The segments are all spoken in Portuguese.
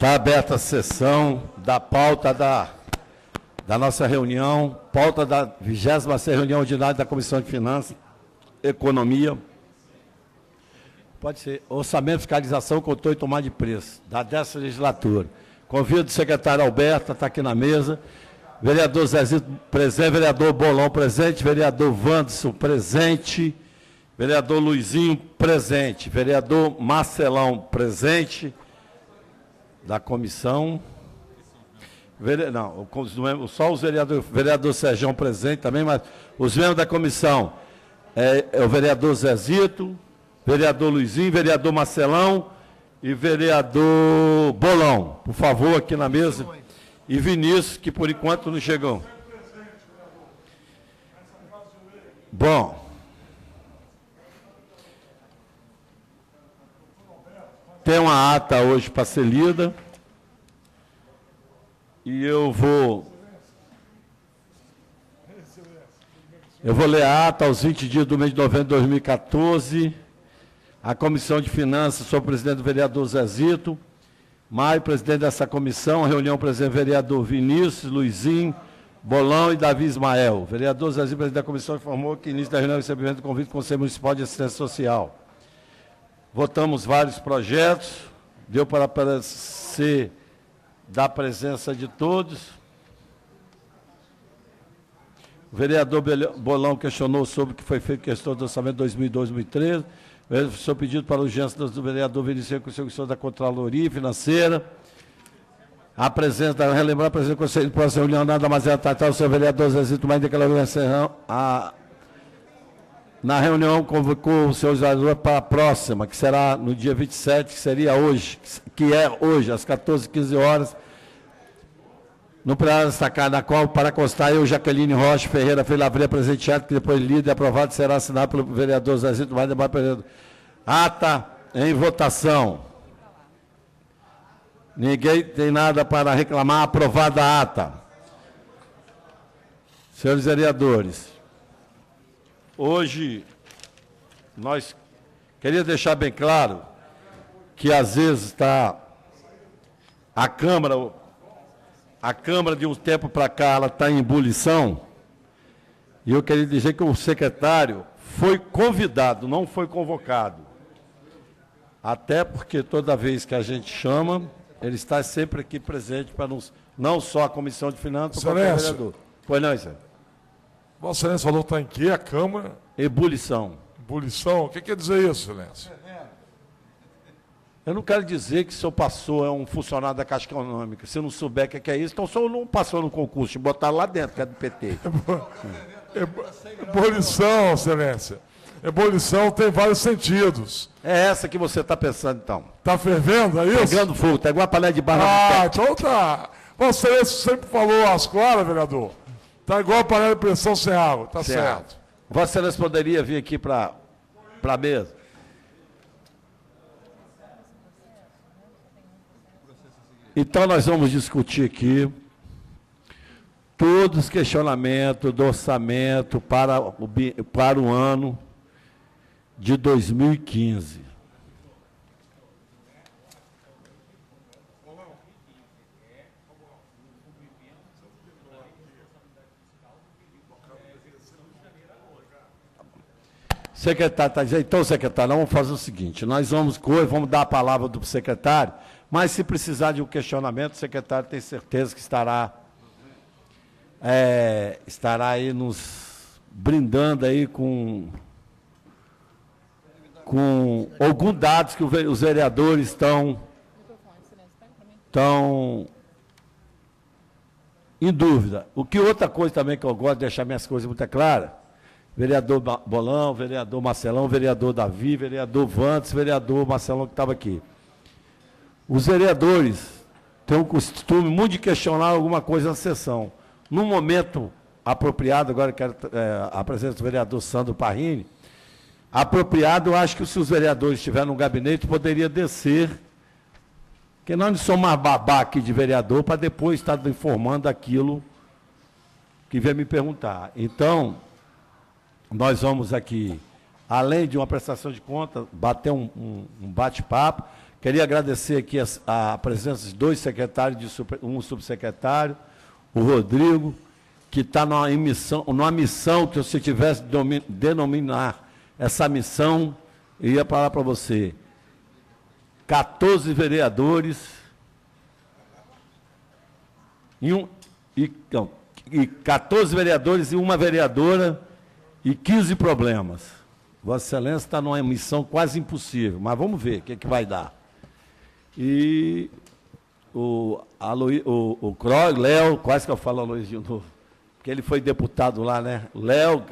Está aberta a sessão da pauta da nossa reunião, pauta da 26ª reunião ordinária da Comissão de Finanças, Economia. Pode ser orçamento, fiscalização, controle e tomada de preço, da 10ª legislatura. Convido o secretário Alberto, está aqui na mesa, vereador Zezito presente, vereador Bolão presente, vereador Wanderson presente, vereador Luizinho presente, vereador Marcelão presente, da comissão. Não, só os vereadores, vereador Serjão presente também, mas os membros da comissão é o vereador Zezito, vereador Luizinho, vereador Marcelão e vereador Bolão. Por favor, aqui na mesa. E Vinícius, que por enquanto não chegou. Bom. Tem uma ata hoje para ser lida. E eu vou ler a ata aos 20 dias do mês de novembro de 2014. A Comissão de Finanças, sou presidente do vereador Zezito. Maio, presidente dessa comissão, a reunião presidente vereador Vinícius, Luizinho, Bolão e Davi Ismael. O vereador Zezito, presidente da comissão, informou que início da reunião é recebimento do convite do Conselho Municipal de Assistência Social. Votamos vários projetos, deu para aparecer da presença de todos. O vereador Bolão questionou sobre o que foi feito questão do orçamento 2002-2013. O seu pedido para urgência do vereador Vinícius com questão da Contraloria Financeira. A presença, relembrar a presença do Conselho de Próxima Reunião, nada mais é tratar o seu vereador Zezito mais declarou na reunião convocou o senhor vereador para a próxima, que será no dia 27, que seria hoje, que é hoje, às 14h15, no plenário destacado, na qual, para constar, eu, Jaqueline Rocha Ferreira Filavria, presenteado, que depois lido e aprovado, será assinado pelo vereador Zezito mais demais período. Ata em votação. Ninguém tem nada para reclamar, aprovada a ata. Senhores vereadores, hoje, nós queria deixar bem claro que, às vezes, está a Câmara de um tempo para cá, ela está em ebulição, e eu queria dizer que o secretário foi convidado, não foi convocado. Até porque toda vez que a gente chama, ele está sempre aqui presente para não só a Comissão de Finanças, como o vereador. Pois não, Zé? Vossa Excelência falou que está em quê? A Câmara? Ebulição. Ebulição? O que quer dizer isso, Excelência? Eu não quero dizer que o senhor passou, é um funcionário da Caixa Econômica. Se não souber o que é isso, então o senhor não passou no concurso, de botar lá dentro, que é do PT. Ebulição, Excelência. Ebulição tem vários sentidos. É essa que você está pensando, então. Está fervendo, é isso? Pegando fogo, está igual a panela de barra. Ah, então tá. Vossa Excelência sempre falou às claras, vereador. Está igual a panela de pressão sem água, está certo. Vossa Excelência poderia vir aqui para a mesa? Então, nós vamos discutir aqui todos os questionamentos do orçamento para o ano de 2015. Secretário está dizendo, então, secretário, vamos fazer o seguinte, nós vamos dar a palavra do secretário, mas se precisar de um questionamento, o secretário tem certeza que estará aí nos brindando aí com alguns dados que os vereadores estão em dúvida. Outra coisa também que eu gosto de deixar minhas coisas muito claras, vereador Bolão, vereador Marcelão, vereador Davi, vereador Vantes, vereador Marcelão que estava aqui. Os vereadores têm um costume muito de questionar alguma coisa na sessão. No momento apropriado, agora quero a presença do vereador Sandro Parrini, apropriado, eu acho que se os vereadores estiverem no gabinete, poderia descer, porque nós não somos mais babá aqui de vereador, para depois estar informando aquilo que veio me perguntar. Então, nós vamos aqui, além de uma prestação de contas, bater um bate-papo. Queria agradecer aqui a presença de 2 secretários, um subsecretário, o Rodrigo, que está numa missão que, se tivesse de denominar essa missão, eu ia falar para você, 14 vereadores e 14 vereadores e uma vereadora e 15 problemas. Vossa Excelência está numa missão quase impossível, mas vamos ver o que vai dar. E o Léo, quase que eu falo Aloysio de novo, porque ele foi deputado lá, né? Léo,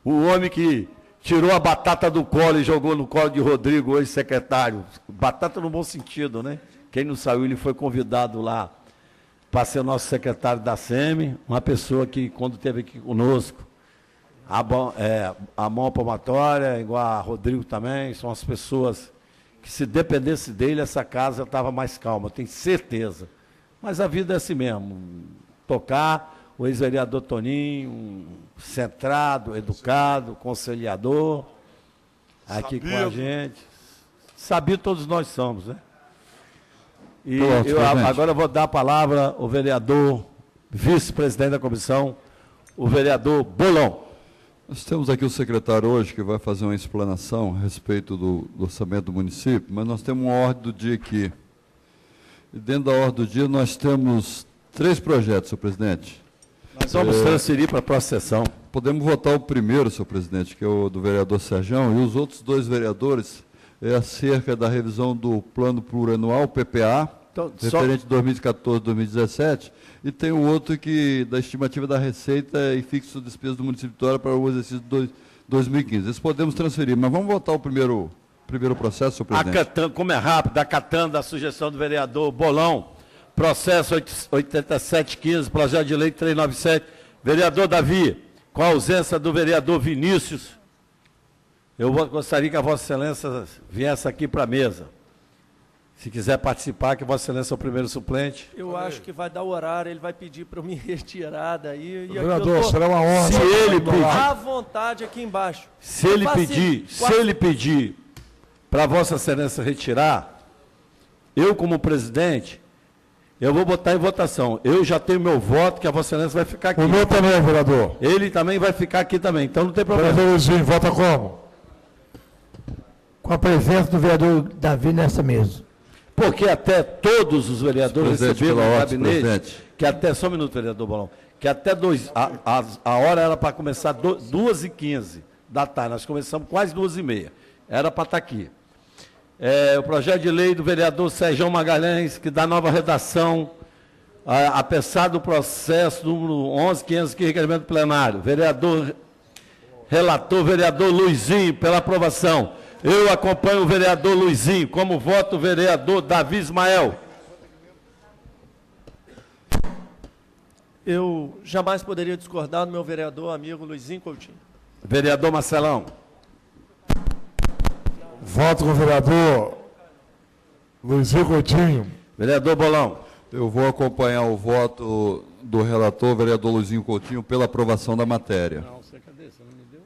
o homem que tirou a batata do colo e jogou no colo de Rodrigo, hoje secretário. Batata no bom sentido, né? Quem não saiu, ele foi convidado lá para ser nosso secretário da SEMI, uma pessoa que, quando esteve aqui conosco, a mão palmatória, igual a Rodrigo também, são as pessoas que, se dependesse dele, essa casa estava mais calma, tenho certeza. Mas a vida é assim mesmo, tocar, o ex-vereador Toninho, centrado, educado, conciliador, aqui com a gente. Sabido todos nós somos, né? E agora eu vou dar a palavra ao vereador, vice-presidente da comissão, o vereador Bolão. Nós temos aqui o secretário hoje que vai fazer uma explanação a respeito do orçamento do município, mas nós temos uma ordem do dia aqui. E dentro da ordem do dia nós temos 3 projetos, senhor presidente. Nós vamos transferir para a próxima sessão. Podemos votar o primeiro, senhor presidente, que é o do vereador Serjão, e os outros 2 vereadores é acerca da revisão do plano plurianual, PPA, então, referente 2014-2017, e tem o outro que da estimativa da receita e fixo de despesas do município de Vitória para o exercício de 2015. Esses podemos transferir, mas vamos votar o primeiro processo, senhor presidente. Como é rápido, acatando a sugestão do vereador Bolão, processo 8715, projeto de lei 397, vereador Davi, com a ausência do vereador Vinícius, eu gostaria que a Vossa Excelência viesse aqui para a mesa. Se quiser participar, que Vossa Excelência é o primeiro suplente. Eu acho que vai dar o horário, ele vai pedir para eu me retirar daí. Vereador, será uma honra. Se ele pedir, à vontade aqui embaixo. Se ele pedir para Vossa Excelência retirar, eu, como presidente, eu vou botar em votação. Eu já tenho meu voto, que a Vossa Excelência vai ficar aqui. O meu também, vereador. Ele também vai ficar aqui também, então não tem problema. Vereador Luizinho, vota como? Com a presença do vereador Davi nessa mesa. Porque até todos os vereadores receberam no gabinete, que até, só um minuto, vereador Bolão, que até a hora era para começar 2h15 da tarde, nós começamos quase 2h30, era para estar aqui. O projeto de lei do vereador Serjão Magalhães, que dá nova redação, apesar do processo número 11.500, que é requerimento plenário, relator, vereador Luizinho, pela aprovação. Eu acompanho o vereador Luizinho, como voto o vereador Davi Ismael. Eu jamais poderia discordar do meu vereador amigo Luizinho Coutinho. Vereador Marcelão. Voto com o vereador Luizinho Coutinho. Vereador Bolão. Eu vou acompanhar o voto do relator, vereador Luizinho Coutinho, pela aprovação da matéria. Não, você cadê? Você não me deu?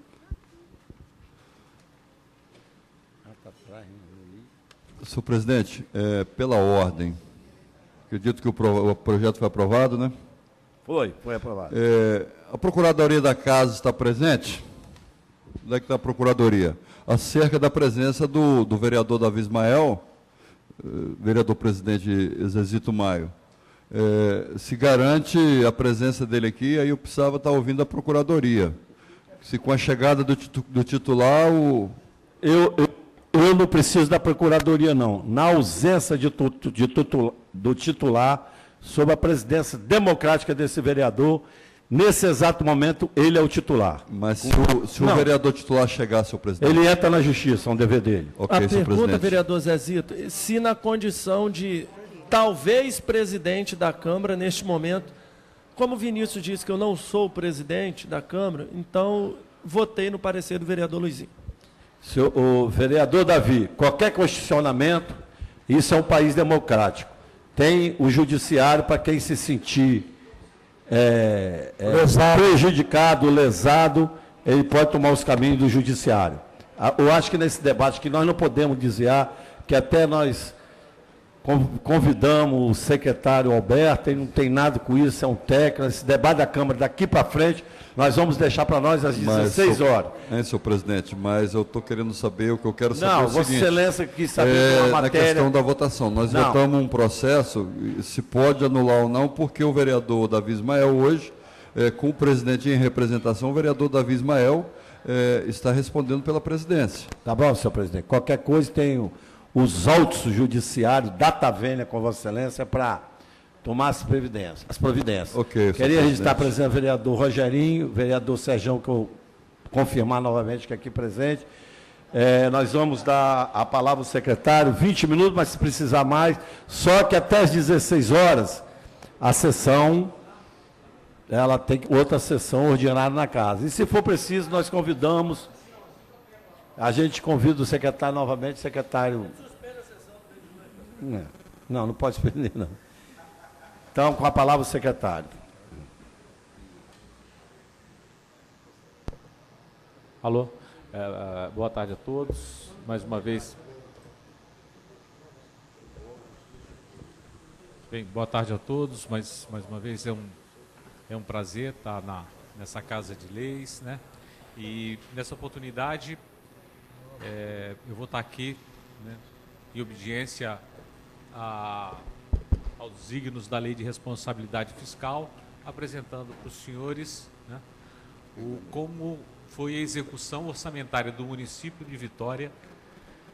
Está atrás, não. Senhor presidente, pela ordem, acredito que o projeto foi aprovado, né? Foi aprovado. A Procuradoria da Casa está presente? Onde é que está a Procuradoria? Acerca da presença do vereador Davi Ismael, vereador presidente Zezito Maio. Se garante a presença dele aqui, aí eu precisava estar ouvindo a Procuradoria. Se com a chegada do titular, Eu não preciso da Procuradoria, não. Na ausência do titular, sob a presidência democrática desse vereador, nesse exato momento, ele é o titular. Mas se o vereador titular chegar, senhor presidente... Ele entra na justiça, é um dever dele. Okay, a pergunta, vereador Zezito, se na condição de talvez presidente da Câmara, neste momento, como o Vinícius disse que eu não sou presidente da Câmara, então votei no parecer do vereador Luizinho. O vereador Davi, qualquer questionamento, isso é um país democrático. Tem o judiciário para quem se sentir prejudicado, lesado, ele pode tomar os caminhos do judiciário. Eu acho que nesse debate que nós não podemos desviar, que até nós convidamos o secretário Alberto, ele não tem nada com isso, é um técnico, esse debate da Câmara daqui para frente, nós vamos deixar para nós às 16 horas. Senhor presidente, mas eu estou querendo saber, o que eu quero saber é o Vossa seguinte. Excelência quis saber uma Na matéria... questão da votação, nós votamos um processo, se pode anular ou não, porque o vereador Davi Ismael hoje, com o presidente em representação, o vereador Davi Ismael está respondendo pela presidência. Tá bom, senhor presidente. Qualquer coisa tem os autos judiciários, data vênia com Vossa Excelência para tomar as providências. Ok, Queria registrar presente o vereador Rogerinho, o vereador Serjão, que eu confirmar novamente que é aqui presente. Nós vamos dar a palavra ao secretário, 20 minutos, mas se precisar mais, só que até às 16 horas, a sessão, ela tem outra sessão ordinária na casa. E se for preciso, nós convidamos, a gente convida o secretário novamente, secretário... Não pode suspender, não. Então, com a palavra o secretário. Alô, boa tarde a todos, mais uma vez. Bem, boa tarde a todos, mais uma vez é um prazer estar nessa Casa de Leis, né? E nessa oportunidade eu vou estar aqui, né, em obediência aos desígnios da Lei de Responsabilidade Fiscal, apresentando para os senhores, né, como foi a execução orçamentária do município de Vitória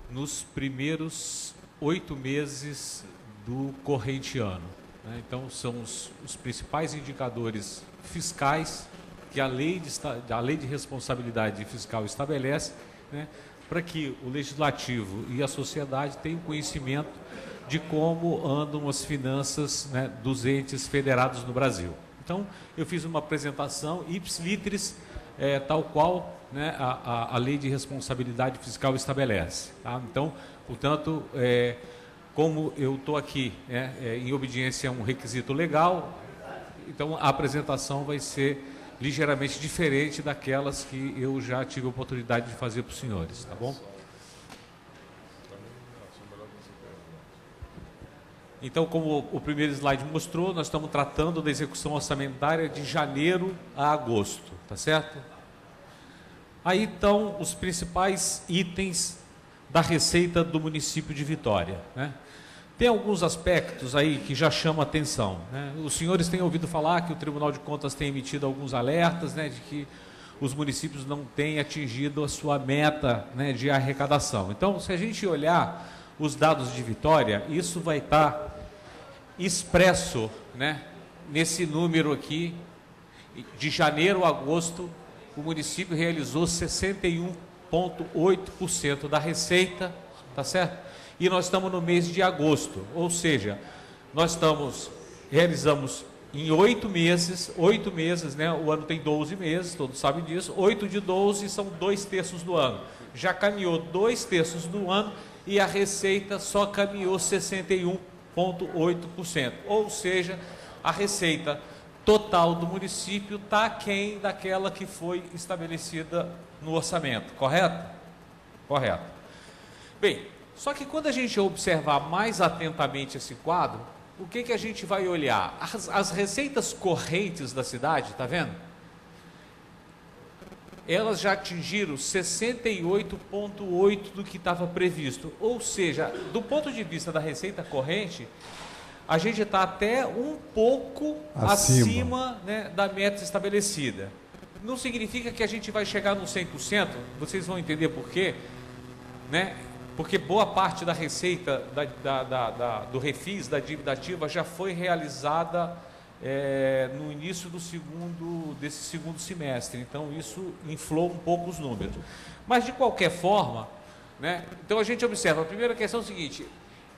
nos primeiros 8 meses do corrente ano, né? Então, são os principais indicadores fiscais que a lei de responsabilidade fiscal estabelece, né, para que o legislativo e a sociedade tenham conhecimento de como andam as finanças, né, dos entes federados no Brasil. Então, eu fiz uma apresentação ipsis-literis, tal qual, né, a lei de responsabilidade fiscal estabelece. Tá? Então, portanto, como eu estou aqui em obediência a um requisito legal, então a apresentação vai ser ligeiramente diferente daquelas que eu já tive a oportunidade de fazer para os senhores, tá bom? Então, como o primeiro slide mostrou, nós estamos tratando da execução orçamentária de janeiro a agosto, tá certo? Aí estão os principais itens da receita do município de Vitória, né? Tem alguns aspectos aí que já chamam a atenção, né? Os senhores têm ouvido falar que o Tribunal de Contas tem emitido alguns alertas, né, de que os municípios não têm atingido a sua meta, né, de arrecadação. Então, se a gente olhar os dados de Vitória, isso vai estar expresso, né, nesse número aqui. De janeiro a agosto, o município realizou 61,8% da receita, tá certo? E nós estamos no mês de agosto, ou seja, realizamos em 8 meses, né? O ano tem 12 meses, todos sabem disso, 8 de 12 são 2/3 do ano. Já caminhou 2/3 do ano e a receita só caminhou 61,8%. Ou seja, a receita total do município está aquém daquela que foi estabelecida no orçamento, correto? Correto. Bem, só que quando a gente observar mais atentamente esse quadro, o que a gente vai olhar? As receitas correntes da cidade, tá vendo? Elas já atingiram 68,8% do que estava previsto. Ou seja, do ponto de vista da receita corrente, a gente está até um pouco acima, né, da meta estabelecida. Não significa que a gente vai chegar no 100%, vocês vão entender por quê, né? Porque boa parte da receita do refis, da dívida ativa, já foi realizada no início desse segundo semestre. Então, isso inflou um pouco os números. Mas, de qualquer forma, né, então a gente observa, a primeira questão é o seguinte: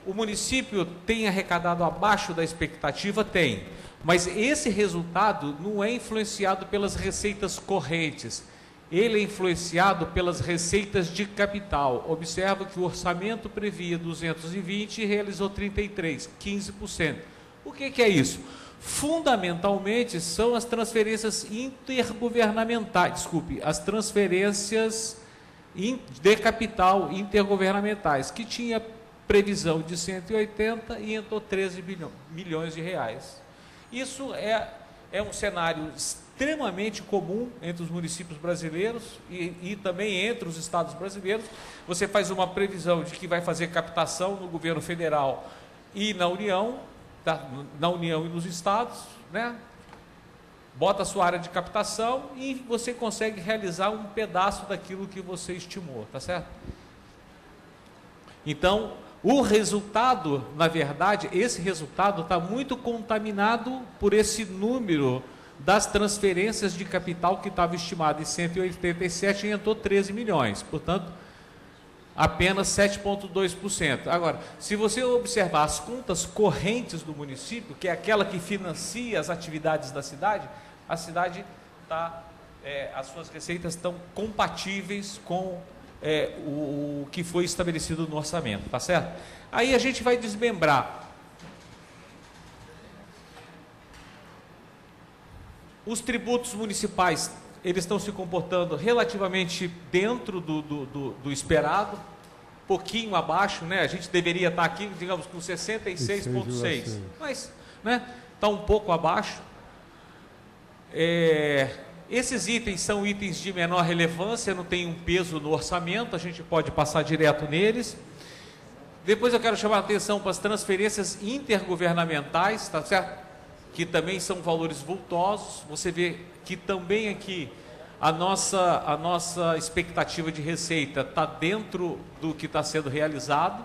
o município tem arrecadado abaixo da expectativa? Tem. Mas esse resultado não é influenciado pelas receitas correntes. Ele é influenciado pelas receitas de capital. Observa que o orçamento previa 220 e realizou 33, 15%. O que é isso? Fundamentalmente são as transferências intergovernamentais, as transferências de capital intergovernamentais, que tinha previsão de 180 e entrou 13 milhões de reais. Isso é um cenário extremamente comum entre os municípios brasileiros e também entre os estados brasileiros. Você faz uma previsão de que vai fazer captação no governo federal e na União, na União e nos estados, né? Bota a sua área de captação e você consegue realizar um pedaço daquilo que você estimou, tá certo? Então, o resultado, na verdade, esse resultado está muito contaminado por esse número das transferências de capital que estava estimado em 187 e entrou 13 milhões, portanto, apenas 7,2%. Agora, se você observar as contas correntes do município, que é aquela que financia as atividades da cidade, a cidade as suas receitas estão compatíveis com o que foi estabelecido no orçamento, tá certo? Aí a gente vai desmembrar. Os tributos municipais, eles estão se comportando relativamente dentro do esperado, pouquinho abaixo, né? A gente deveria estar aqui, digamos, com 66,6, mas, né, está um pouco abaixo. Esses itens são itens de menor relevância, não tem um peso no orçamento, a gente pode passar direto neles. Depois eu quero chamar a atenção para as transferências intergovernamentais, tá certo? Que também são valores vultosos. Você vê que também aqui a nossa expectativa de receita está dentro do que está sendo realizado.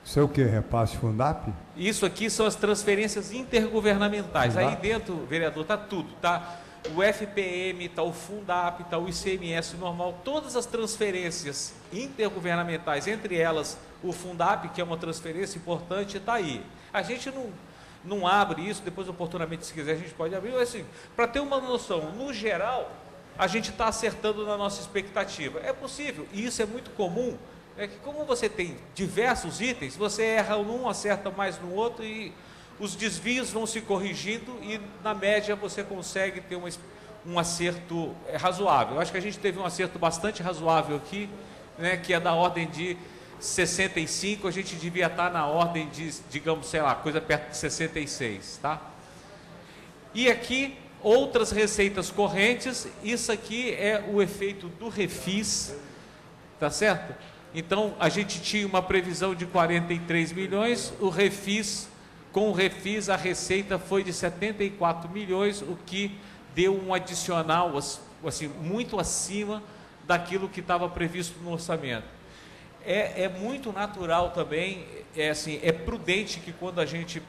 Isso é o que? Repasse Fundap? Isso aqui são as transferências intergovernamentais. Fundap? Aí dentro, vereador, está tudo, tá? O FPM, está o Fundap, está o ICMS normal, todas as transferências intergovernamentais, entre elas o Fundap, que é uma transferência importante, está aí. A gente não abre isso, depois oportunamente, se quiser, a gente pode abrir, mas assim, para ter uma noção, no geral, a gente está acertando na nossa expectativa. É possível, e isso é muito comum, é que como você tem diversos itens, você erra num, acerta mais no outro e os desvios vão se corrigindo e na média você consegue ter um acerto razoável. Eu acho que a gente teve um acerto bastante razoável aqui, né, que é da ordem de 65, a gente devia estar na ordem de, digamos, sei lá, coisa perto de 66, tá? E aqui, outras receitas correntes, isso aqui é o efeito do refis, tá certo? Então, a gente tinha uma previsão de 43 milhões, com o refis a receita foi de 74 milhões, o que deu um adicional, assim, muito acima daquilo que estava previsto no orçamento. É muito natural também, é prudente que quando a gente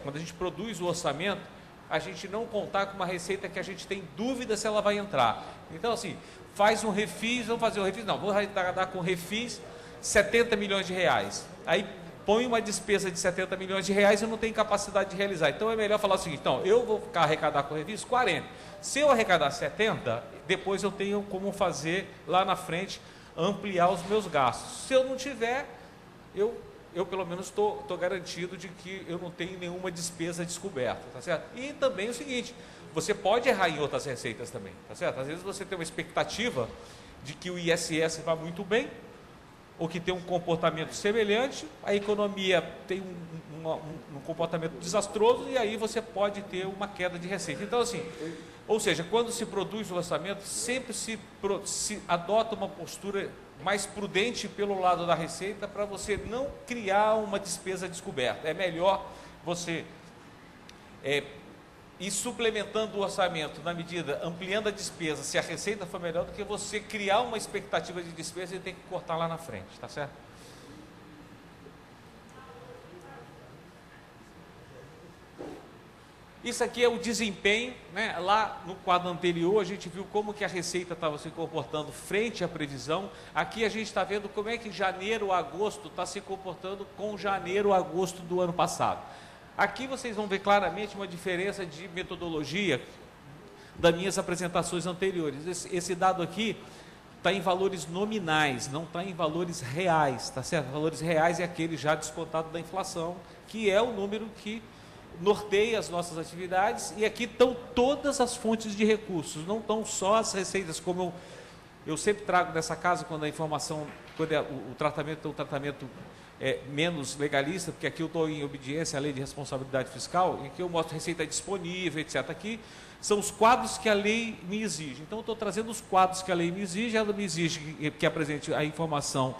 quando a gente produz o orçamento, a gente não contar com uma receita que a gente tem dúvida se ela vai entrar. Então, assim, faz um refis, vamos fazer um refis, não, vou dar com refis 70 milhões de reais. Aí põe uma despesa de 70 milhões de reais e não tem capacidade de realizar. Então é melhor falar o seguinte, então, eu vou arrecadar com refis 40. Se eu arrecadar 70, depois eu tenho como fazer lá na frente, ampliar os meus gastos. Se eu não tiver, eu pelo menos estou garantido de que eu não tenho nenhuma despesa descoberta, tá certo? E também o seguinte, você pode errar em outras receitas também, tá certo? Às vezes você tem uma expectativa de que o ISS vá muito bem, ou que tem um comportamento semelhante, a economia tem um comportamento desastroso e aí você pode ter uma queda de receita. Então, assim, ou seja, quando se produz o orçamento, sempre se adota uma postura mais prudente pelo lado da receita para você não criar uma despesa descoberta. É melhor você ir suplementando o orçamento na medida, ampliando a despesa, se a receita for melhor, do que você criar uma expectativa de despesa e ter que cortar lá na frente, tá certo? Isso aqui é o desempenho, né? Lá no quadro anterior a gente viu como que a receita estava se comportando frente à previsão. Aqui a gente está vendo como é que janeiro a agosto está se comportando com janeiro a agosto do ano passado. Aqui vocês vão ver claramente uma diferença de metodologia das minhas apresentações anteriores. Esse dado aqui está em valores nominais, não está em valores reais, tá certo? Valores reais é aquele já descontado da inflação, que é o número que norteia as nossas atividades, e aqui estão todas as fontes de recursos, não estão só as receitas, como eu Eu sempre trago nessa casa quando a informação, quando o tratamento é um tratamento menos legalista, porque aqui eu estou em obediência à lei de responsabilidde fiscal, em que eu mostro receita disponível, etc. Aqui são os quadros que a lei me exige. Então, eu estou trazendo os quadros que a lei me exige, ela me exige que apresente a informação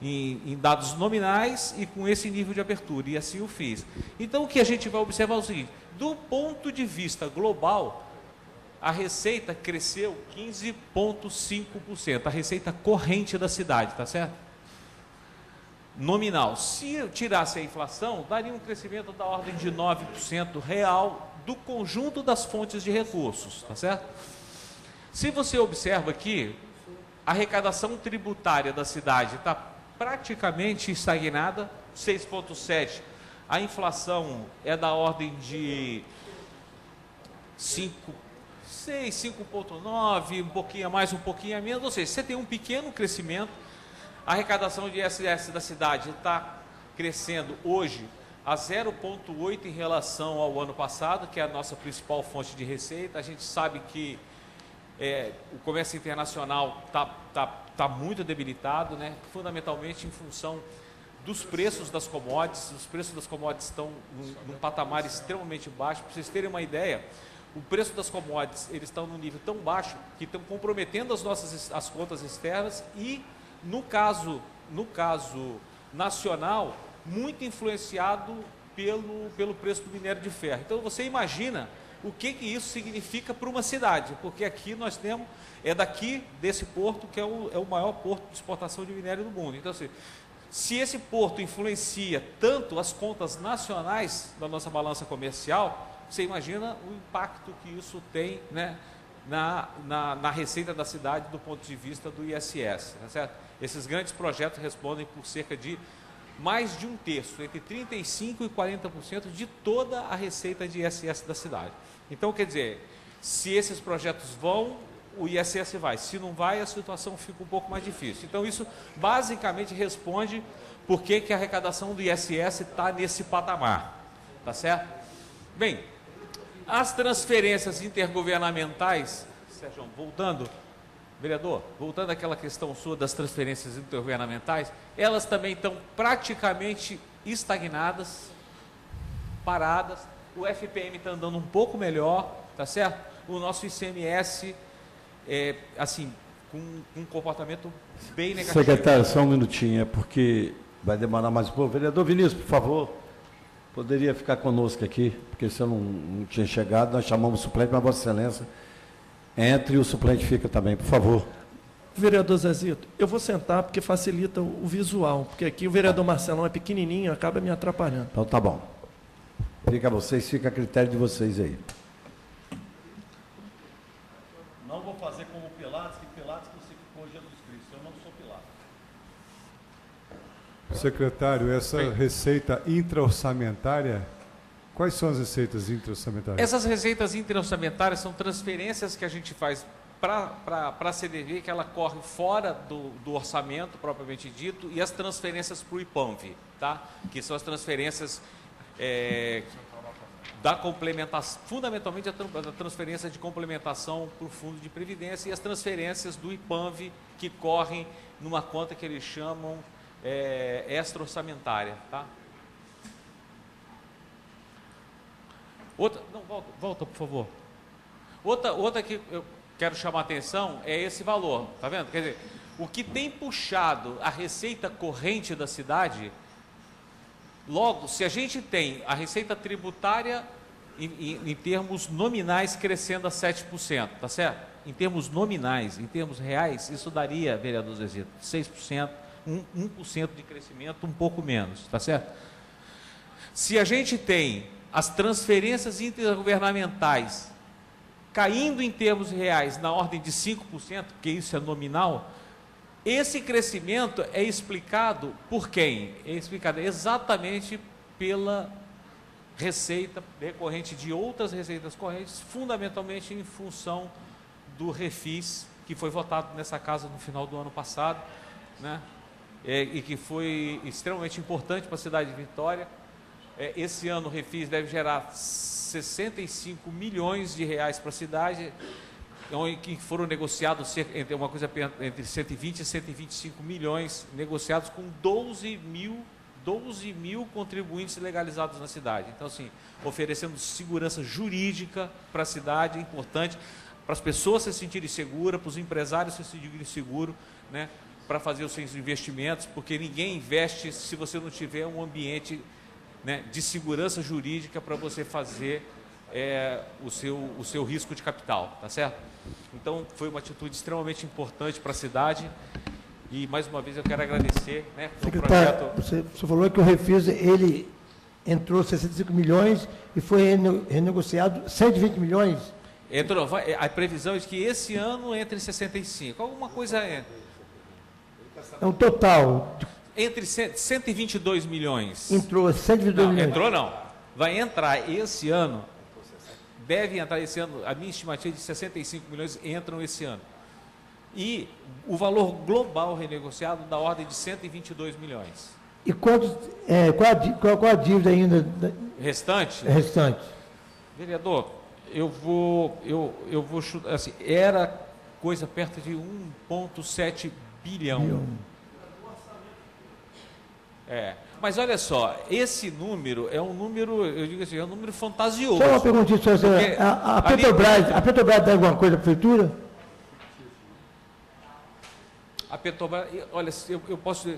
em dados nominais e com esse nível de abertura, e assim eu fiz. Então, o que a gente vai observar é o seguinte: do ponto de vista global, a receita cresceu 15,5%, a receita corrente da cidade, tá certo? Nominal. Se eu tirasse a inflação, daria um crescimento da ordem de 9% real do conjunto das fontes de recursos, tá certo? Se você observa aqui, a arrecadação tributária da cidade está praticamente estagnada, 6,7%. A inflação é da ordem de 5,9%, um pouquinho a mais, um pouquinho a menos, ou seja, você tem um pequeno crescimento. A arrecadação de ISS da cidade está crescendo hoje a 0,8% em relação ao ano passado, que é a nossa principal fonte de receita. A gente sabe que o comércio internacional está muito debilitado, né? Fundamentalmente em função dos preços das commodities. Os preços das commodities estão num patamar extremamente baixo. Para vocês terem uma ideia, o preço das commodities eles estão num nível tão baixo que estão comprometendo as contas externas e, no caso nacional, muito influenciado pelo preço do minério de ferro. Então, você imagina o que isso significa para uma cidade, porque aqui nós temos, daqui desse porto que é o maior porto de exportação de minério do mundo. Então, assim, se esse porto influencia tanto as contas nacionais da nossa balança comercial, você imagina o impacto que isso tem, né, na receita da cidade do ponto de vista do ISS, tá certo? Esses grandes projetos respondem por cerca de mais de 1/3, entre 35% e 40% de toda a receita de ISS da cidade. Então, quer dizer, se esses projetos vão, o ISS vai. Se não vai, a situação fica um pouco mais difícil. Então, isso basicamente responde por que a arrecadação do ISS está nesse patamar, tá certo? Bem, as transferências intergovernamentais, Sérgio, voltando, vereador, voltando àquela questão sua das transferências intergovernamentais, elas também estão praticamente estagnadas, paradas. O FPM está andando um pouco melhor, tá certo? O nosso ICMS assim, com um comportamento bem negativo. Secretário, só um minutinho, porque vai demorar mais um pouco. Vereador Vinícius, por favor, poderia ficar conosco aqui, porque se eu não tinha chegado, nós chamamos o suplente, mas Vossa Excelência, entre o suplente fica também, por favor. Vereador Zezito, eu vou sentar porque facilita o visual, porque aqui o vereador Marcelão é pequenininho, acaba me atrapalhando. Então tá bom. Fica a vocês, fica a critério de vocês aí. Não vou fazer como Pilatos, que Pilatos crucificou Jesus Cristo. Eu não sou Pilatos. Secretário, essa receita intra-orçamentária, quais são as receitas intra-orçamentárias? Essas receitas intra-orçamentárias são transferências que a gente faz para a CDV, que ela corre fora do orçamento propriamente dito, e as transferências para o IPANV, tá? Que são as transferências da complementação, fundamentalmente a transferência de complementação para o Fundo de Previdência e as transferências do IPANV que correm numa conta que eles chamam extra-orçamentária, tá? Outra, não, volta, por favor. Outra que eu quero chamar a atenção é esse valor, tá vendo? Quer dizer, o que tem puxado a receita corrente da cidade, logo, se a gente tem a receita tributária em termos nominais crescendo a 7%, tá certo? Em termos nominais, em termos reais, isso daria, vereador Zezito, 6%, 1% de crescimento, um pouco menos, tá certo? Se a gente tem as transferências intergovernamentais caindo em termos reais na ordem de 5%, porque isso é nominal, esse crescimento é explicado por quem? É explicado exatamente pela receita decorrente de outras receitas correntes, fundamentalmente em função do refis que foi votado nessa casa no final do ano passado, né? E que foi extremamente importante para a cidade de Vitória. Esse ano o refis deve gerar 65 milhões de reais para a cidade. que foram negociados entre 120 e 125 milhões, negociados com 12 mil contribuintes legalizados na cidade. Então, assim, oferecendo segurança jurídica para a cidade, importante, para as pessoas se sentirem seguras, para os empresários se sentirem seguros, né, para fazer os seus investimentos, porque ninguém investe se você não tiver um ambiente, né, de segurança jurídica para você fazer o seu risco de capital, tá certo? Então, foi uma atitude extremamente importante para a cidade e, mais uma vez, eu quero agradecer, né, pelo Secretário, projeto. você falou que o Refis, ele entrou 65 milhões e foi renegociado 120 milhões. A previsão é de que esse ano entre 65, alguma coisa É um total. entre 122 milhões. Entrou 122 Não, milhões. entrou não. Vai entrar esse ano, deve entrar esse ano, a minha estimativa de 65 milhões entram esse ano. E o valor global renegociado da ordem de 122 milhões. E qual a dívida ainda Restante? restante? Vereador, eu vou chutar, assim, era coisa perto de 1,7 bilhão. Mas olha só, esse número é um número, eu digo assim, é um número fantasioso. Só uma perguntinha, senhor. Porque A Petrobras dá alguma coisa à prefeitura? A Petrobras, olha,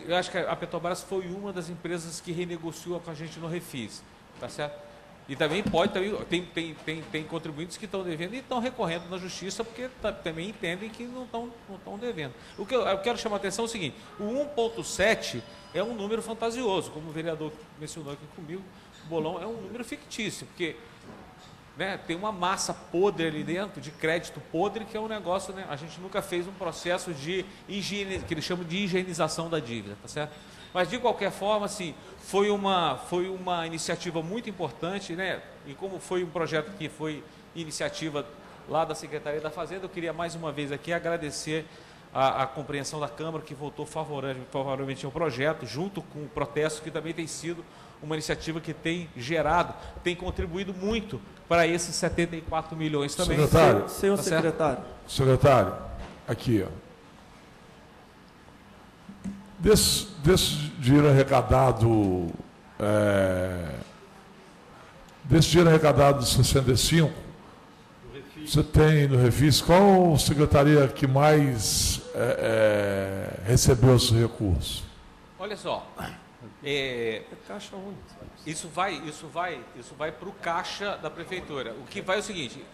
eu acho que a Petrobras foi uma das empresas que renegociou com a gente no Refis, tá certo? E também tem contribuintes que estão devendo e estão recorrendo na justiça porque também entendem que não estão devendo. O que eu quero chamar a atenção é o seguinte: o 1,7 é um número fantasioso, como o vereador mencionou aqui comigo, o bolão é um número fictício, porque, né, tem uma massa podre ali dentro, de crédito podre, que é um negócio, né, a gente nunca fez um processo de higiene, que eles chamam de higienização da dívida, tá certo? Mas, de qualquer forma, assim, foi uma iniciativa muito importante, né? E como foi um projeto que foi iniciativa lá da Secretaria da Fazenda, eu queria mais uma vez aqui agradecer a compreensão da Câmara, que votou favoravelmente ao projeto, junto com o protesto, que também tem sido uma iniciativa que tem contribuído muito para esses 74 milhões também. Secretário. Senhor Tá certo? secretário. Secretário, aqui, ó. Desse dinheiro arrecadado, dos 65, você tem no Refis, qual secretaria que mais recebeu esses recursos? Olha só, Caixa única. isso vai para o caixa da prefeitura. O que vai é o seguinte: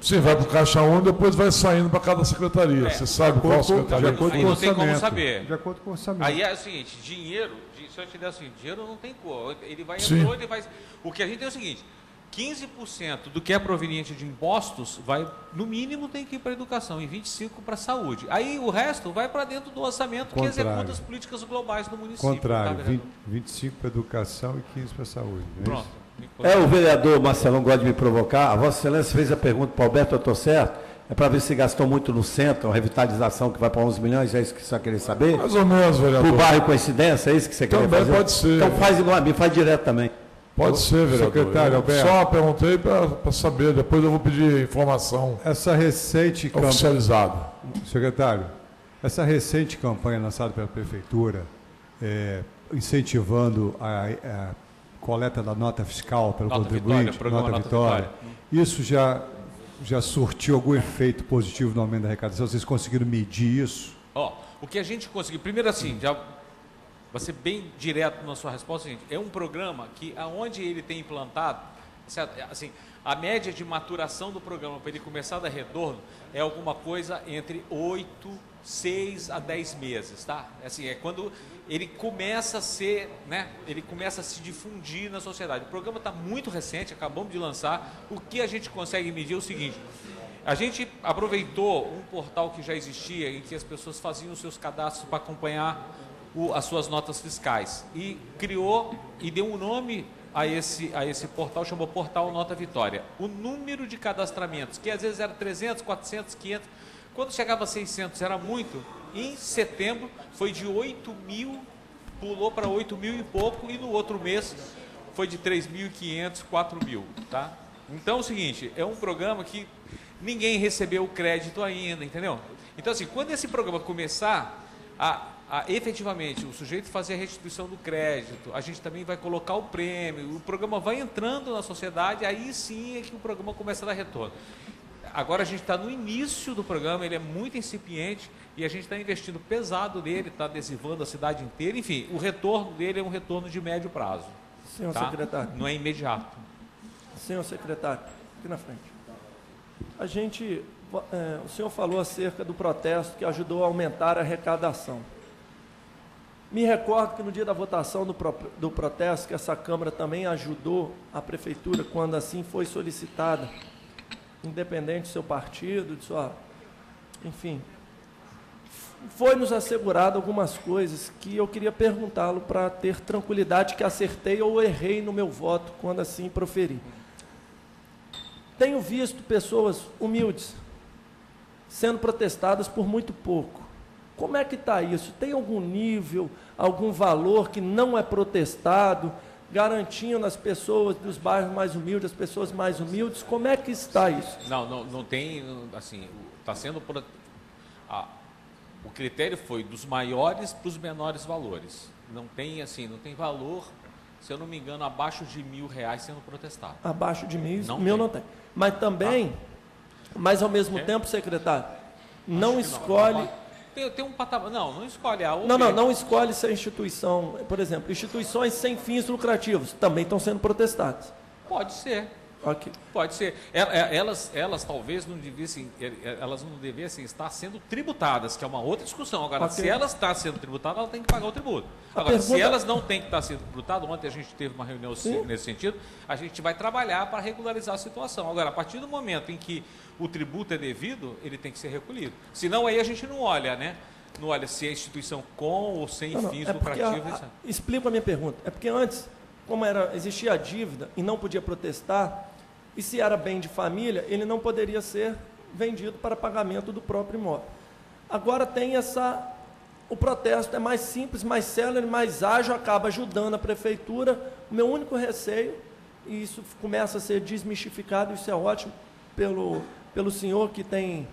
Sim, vai para o Caixa 1 e depois vai saindo para cada secretaria. Você sabe qual secretaria? aí não tem como saber. De acordo com o orçamento. Aí é o seguinte, se eu te der assim, dinheiro não tem cor. Ele vai Sim. entrou, ele vai. O que a gente tem é o seguinte: 15% do que é proveniente de impostos vai, no mínimo, tem que ir para a educação e 25% para a saúde. Aí o resto vai para dentro do orçamento que executa as políticas globais do município. Contrário, tá, vereador? 25 para educação e 15 para saúde. Não é Pronto. isso? O vereador Marcelão gosta de me provocar. A Vossa Excelência fez a pergunta para o Alberto, eu estou certo? É para ver se gastou muito no centro, a revitalização que vai para 11 milhões, é isso que você está querendo saber? Mais ou menos, vereador. Por bairro coincidência, é isso que você quer Também fazer? pode ser. Então faz igual a mim, faz direto também. Pode ser, vereador. Secretário Eu Alberto. só perguntei para saber, depois eu vou pedir informação Essa recente oficializada. Secretário, essa recente campanha lançada pela Prefeitura, incentivando a coleta da nota fiscal pelo Nota contribuinte, Vitória, programa Nota Vitória, isso já surtiu algum efeito positivo no aumento da arrecadação? Vocês conseguiram medir isso? Ó, o que a gente conseguiu, primeiro assim, já vai ser bem direto na sua resposta, gente, é um programa que aonde ele tem implantado, certo? Assim, a média de maturação do programa para ele começar a dar retorno é alguma coisa entre 6 a 10 meses, tá? Assim, é quando ele começa a ser, né? Ele começa a se difundir na sociedade. O programa está muito recente, acabamos de lançar. O que a gente consegue medir é o seguinte: a gente aproveitou um portal que já existia, em que as pessoas faziam os seus cadastros para acompanhar as suas notas fiscais, e criou e deu um nome a esse portal, chamou Portal Nota Vitória. O número de cadastramentos, que às vezes era 300, 400, 500, quando chegava a 600 era muito. Em setembro foi de 8 mil, pulou para 8 mil e pouco, e no outro mês foi de 3.500, 4 mil, tá? Então é o seguinte, é um programa que ninguém recebeu o crédito ainda, entendeu? Então, assim, quando esse programa começar efetivamente o sujeito fazer a restituição do crédito, a gente também vai colocar o prêmio, o programa vai entrando na sociedade, aí sim é que o programa começa a dar retorno. Agora a gente está no início do programa, ele é muito incipiente e a gente está investindo pesado nele, está adesivando a cidade inteira, enfim, o retorno dele é um retorno de médio prazo. Senhor secretário. Não é imediato. Senhor secretário, aqui na frente. O senhor falou acerca do protesto que ajudou a aumentar a arrecadação. Me recordo que no dia da votação do protesto, que essa Câmara também ajudou a Prefeitura, quando assim foi solicitada, independente do seu partido, enfim, foi-nos assegurado algumas coisas que eu queria perguntá-lo para ter tranquilidade que acertei ou errei no meu voto, quando assim proferi. Tenho visto pessoas humildes sendo protestadas por muito pouco. Como é que está isso? Tem algum nível, algum valor que não é protestado, garantindo as pessoas dos bairros mais humildes, as pessoas mais humildes? Como é que está isso? Não tem, assim, está sendo... o critério foi dos maiores para os menores valores. Não tem, assim, não tem valor, se eu não me engano, abaixo de R$1.000 sendo protestado. Abaixo de mil não tem. Mas também, mas ao mesmo tempo, secretário, não escolhe... Tem um patamar. Não escolhe a outra. Não escolhe se a instituição, por exemplo, instituições sem fins lucrativos também estão sendo protestadas. Pode ser. Okay. Pode ser. Elas talvez não devessem estar sendo tributadas, que é uma outra discussão. Agora, se elas estão sendo tributadas, elas têm que pagar o tributo. Agora, se elas não têm que estar sendo tributadas, ontem a gente teve uma reunião nesse sentido, a gente vai trabalhar para regularizar a situação. Agora, a partir do momento em que o tributo é devido, ele tem que ser recolhido. Senão, aí a gente não olha, né? Não olha se é instituição com ou sem fins lucrativos. Explico a minha pergunta. É porque antes, como existia a dívida e não podia protestar, e se era bem de família, ele não poderia ser vendido para pagamento do próprio imóvel. Agora tem o protesto é mais simples, mais célere, mais ágil, acaba ajudando a prefeitura. O meu único receio, e isso começa a ser desmistificado, isso é ótimo, pelo senhor que tem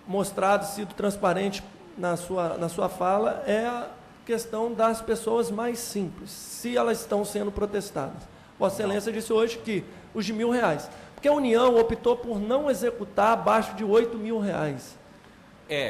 mostrado, sido transparente na sua fala, é a questão das pessoas mais simples, se elas estão sendo protestadas. Vossa Excelência disse hoje que os de R$1.000, porque a União optou por não executar abaixo de R$8.000.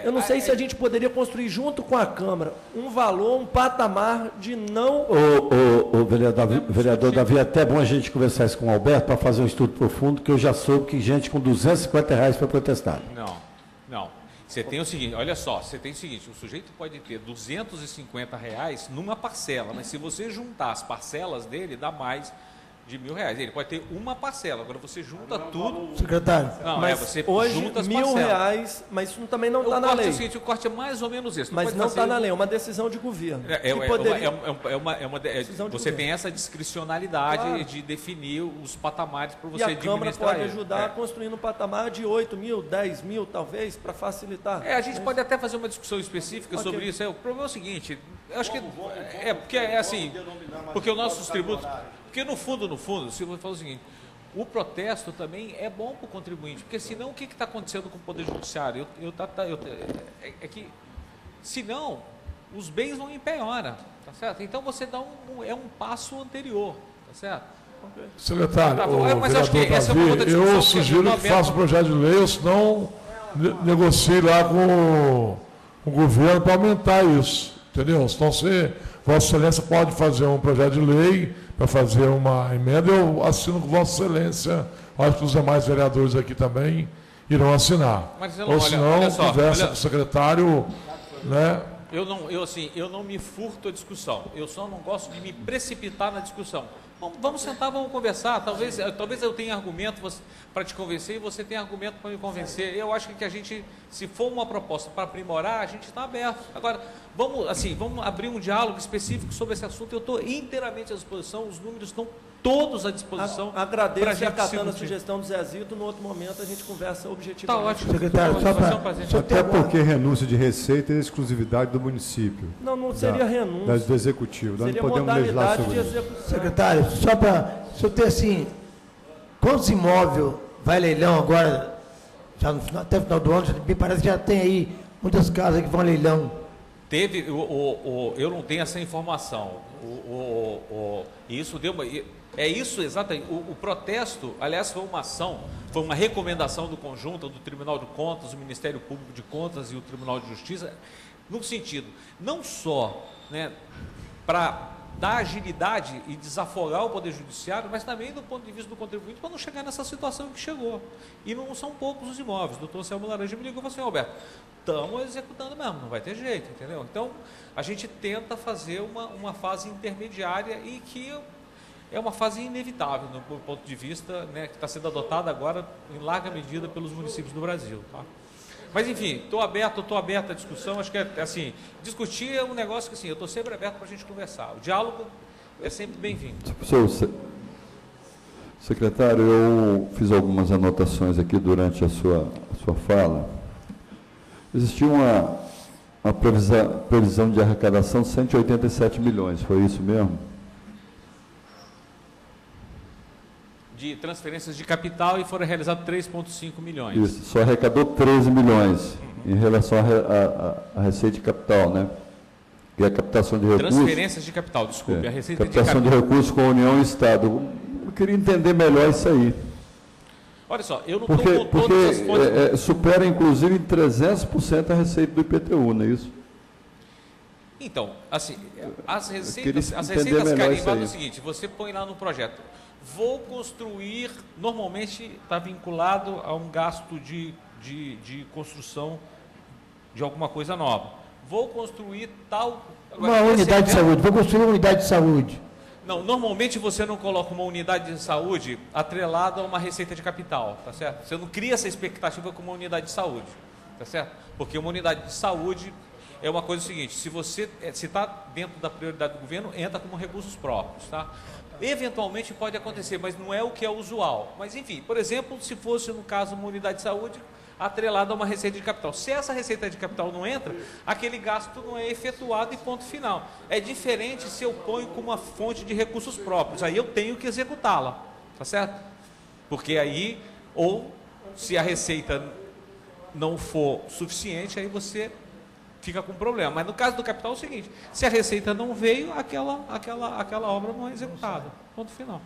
Eu não sei se a gente poderia construir junto com a Câmara um valor, um patamar de não... O vereador Davi, é até bom a gente conversar isso com o Alberto para fazer um estudo profundo, que eu já soube que gente com R$250 foi protestada. Não. Você tem o seguinte, olha só, o sujeito pode ter R$250 numa parcela, mas se você juntar as parcelas dele, dá mais de R$1.000. Ele pode ter uma parcela, agora você junta tudo... Secretário. Você hoje, junta as parcelas. R$1.000, mas isso também não está na lei. O corte é mais ou menos isso. Mas não está na lei, é uma decisão de governo. Você tem essa discricionalidade de definir os patamares para você administrar. E a Câmara pode ajudar construindo um patamar de 8.000, 10.000, talvez, para facilitar. A gente pode até fazer uma discussão específica sobre isso. O problema é o seguinte, eu acho que porque os nossos tributos... Porque no fundo, se eu falar o seguinte, o protesto também é bom para o contribuinte, porque senão o que está acontecendo com o Poder Judiciário? É que, senão, os bens não empenhoram, tá certo? Então você dá um passo anterior, tá certo? Secretário, mas acho que essa é uma outra discussão. Eu sugiro que faça um projeto de lei, ou senão negocie lá com o governo para aumentar isso, entendeu? Então, Vossa Excelência pode fazer um projeto de lei para fazer uma emenda, eu assino com Vossa Excelência, acho que os demais vereadores aqui também irão assinar. Marcelo, ou senão, conversa com o secretário, né? Eu não me furto a discussão, eu só não gosto de me precipitar na discussão. Vamos sentar, vamos conversar, talvez eu tenha argumento para te convencer e você tenha argumento para me convencer. Eu acho que a gente, se for uma proposta para aprimorar, a gente está aberto. Agora, vamos abrir um diálogo específico sobre esse assunto, eu estou inteiramente à disposição, os números estão todos à disposição. Agradeço acatando a sugestão do Zezito, no outro momento a gente conversa objetivamente. Está ótimo. Secretário, até porque renúncia de receita é exclusividade do município. Não seria renúncia. Do executivo. Nós seria não podemos legislar sobre de isso. execução. Secretário, só para eu ter assim, quantos imóveis vai leilão agora, já até o final do ano, me parece que já tem aí muitas casas que vão a leilão. Teve, eu não tenho essa informação. Isso deu uma. É isso exatamente. O protesto, aliás, foi uma ação, foi uma recomendação do conjunto do Tribunal de Contas, o Ministério Público de Contas e o Tribunal de Justiça, no sentido, não só, né, para dar agilidade e desafogar o Poder Judiciário, mas também do ponto de vista do contribuinte, para não chegar nessa situação que chegou. E não são poucos os imóveis. O doutor Selmo Laranja me ligou e falou assim: Alberto, estamos executando mesmo, não vai ter jeito, entendeu? Então, a gente tenta fazer uma fase intermediária e que é uma fase inevitável, no ponto de vista, né, que está sendo adotada agora em larga medida pelos municípios do Brasil. Tá? Mas, enfim, estou aberto à discussão. Acho que é assim, discutir é um negócio que, assim, eu estou sempre aberto para a gente conversar. O diálogo é sempre bem-vindo. Secretário, eu fiz algumas anotações aqui durante a sua fala. Existia uma previsão de arrecadação de 187 milhões, foi isso mesmo? De transferências de capital e foram realizados 3,5 milhões. Isso, só arrecadou 13 milhões em relação à receita de capital, né? E a captação de recursos... Transferências de capital, desculpe, a receita captação de recursos com a União e Estado. Eu queria entender melhor isso aí. Olha só, eu não estou com todas as fontes... Porque supera, inclusive, em 300% a receita do IPTU, não é isso? Então, assim, as receitas carimbadas é o seguinte, você põe lá no projeto, vou construir, normalmente está vinculado a um gasto de construção de alguma coisa nova. Vou construir tal... Uma unidade de saúde, vou construir uma unidade de saúde. Não, normalmente você não coloca uma unidade de saúde atrelada a uma receita de capital, tá certo? Você não cria essa expectativa com uma unidade de saúde, tá certo? Porque uma unidade de saúde é uma coisa seguinte, se está dentro da prioridade do governo, entra como recursos próprios, tá? Eventualmente pode acontecer, mas não é o que é usual. Mas, enfim, por exemplo, se fosse, no caso, uma unidade de saúde atrelada a uma receita de capital. Se essa receita de capital não entra, aquele gasto não é efetuado e ponto final. É diferente se eu ponho como uma fonte de recursos próprios. Aí eu tenho que executá-la, tá certo? Porque aí, ou se a receita não for suficiente, aí você fica com problema. Mas no caso do capital é o seguinte, se a receita não veio, aquela obra não é executada. Ponto final.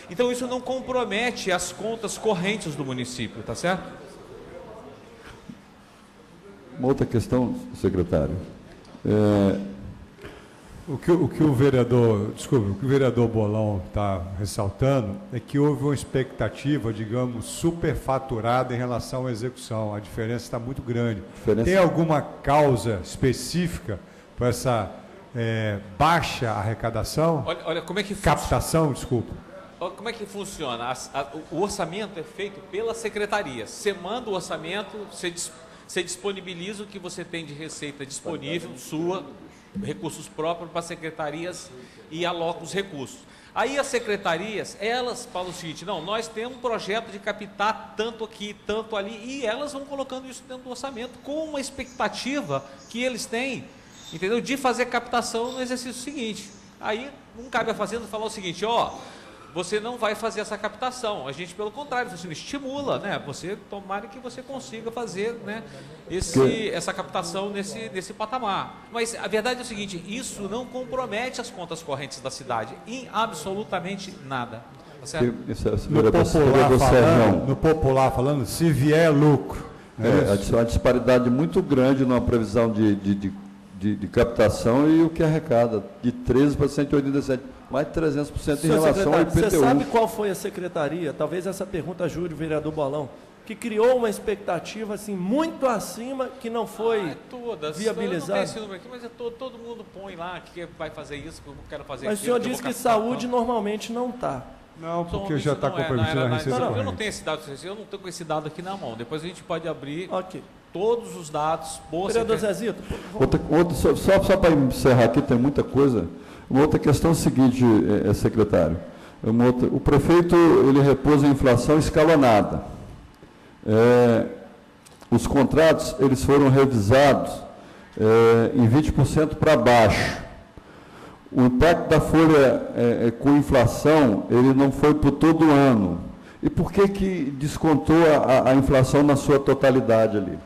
Então isso não compromete as contas correntes do município, tá certo? Uma outra questão, secretário. O que o vereador Bolão está ressaltando é que houve uma expectativa, digamos, superfaturada em relação à execução. A diferença está muito grande. Tem alguma causa específica para essa baixa arrecadação? Olha como é que captação, desculpa. Olha como é que funciona. O orçamento é feito pela secretaria. Você manda o orçamento, você disponibiliza o que você tem de receita disponível, sua, recursos próprios para secretarias e aloca os recursos. Aí as secretarias, elas falam o seguinte, não, nós temos um projeto de captar tanto aqui, tanto ali, e elas vão colocando isso dentro do orçamento com uma expectativa que eles têm, entendeu? De fazer captação no exercício seguinte. Aí não cabe a fazenda falar o seguinte, ó, você não vai fazer essa captação. A gente, pelo contrário, você estimula, né? Você tomara que você consiga fazer, né, essa captação nesse patamar. Mas a verdade é o seguinte, isso não compromete as contas correntes da cidade em absolutamente nada. Tá certo? No popular falando, se vier lucro. Uma disparidade muito grande numa previsão de captação e o que arrecada, de 13 para 187, mais de 300% em relação ao IPTU. Você sabe qual foi a secretaria, talvez essa pergunta ajude o vereador Bolão, que criou uma expectativa assim, muito acima, que não foi viabilizada? Eu não tenho esse número aqui, mas todo mundo põe lá que vai fazer isso, que eu quero fazer aquilo. Mas o senhor disse que saúde normalmente não está. Não, porque já está comprometido a receita corrente. Eu não tenho esse dado, eu não estou com esse dado aqui na mão. Depois a gente pode abrir todos os dados. Vereador Zezito. Só para encerrar aqui, tem muita coisa. Uma outra questão é o seguinte, secretário. O prefeito ele repôs a inflação escalonada. Os contratos eles foram revisados em 20% para baixo. O impacto da folha com inflação, ele não foi por todo o ano. E por que descontou a inflação na sua totalidade ali?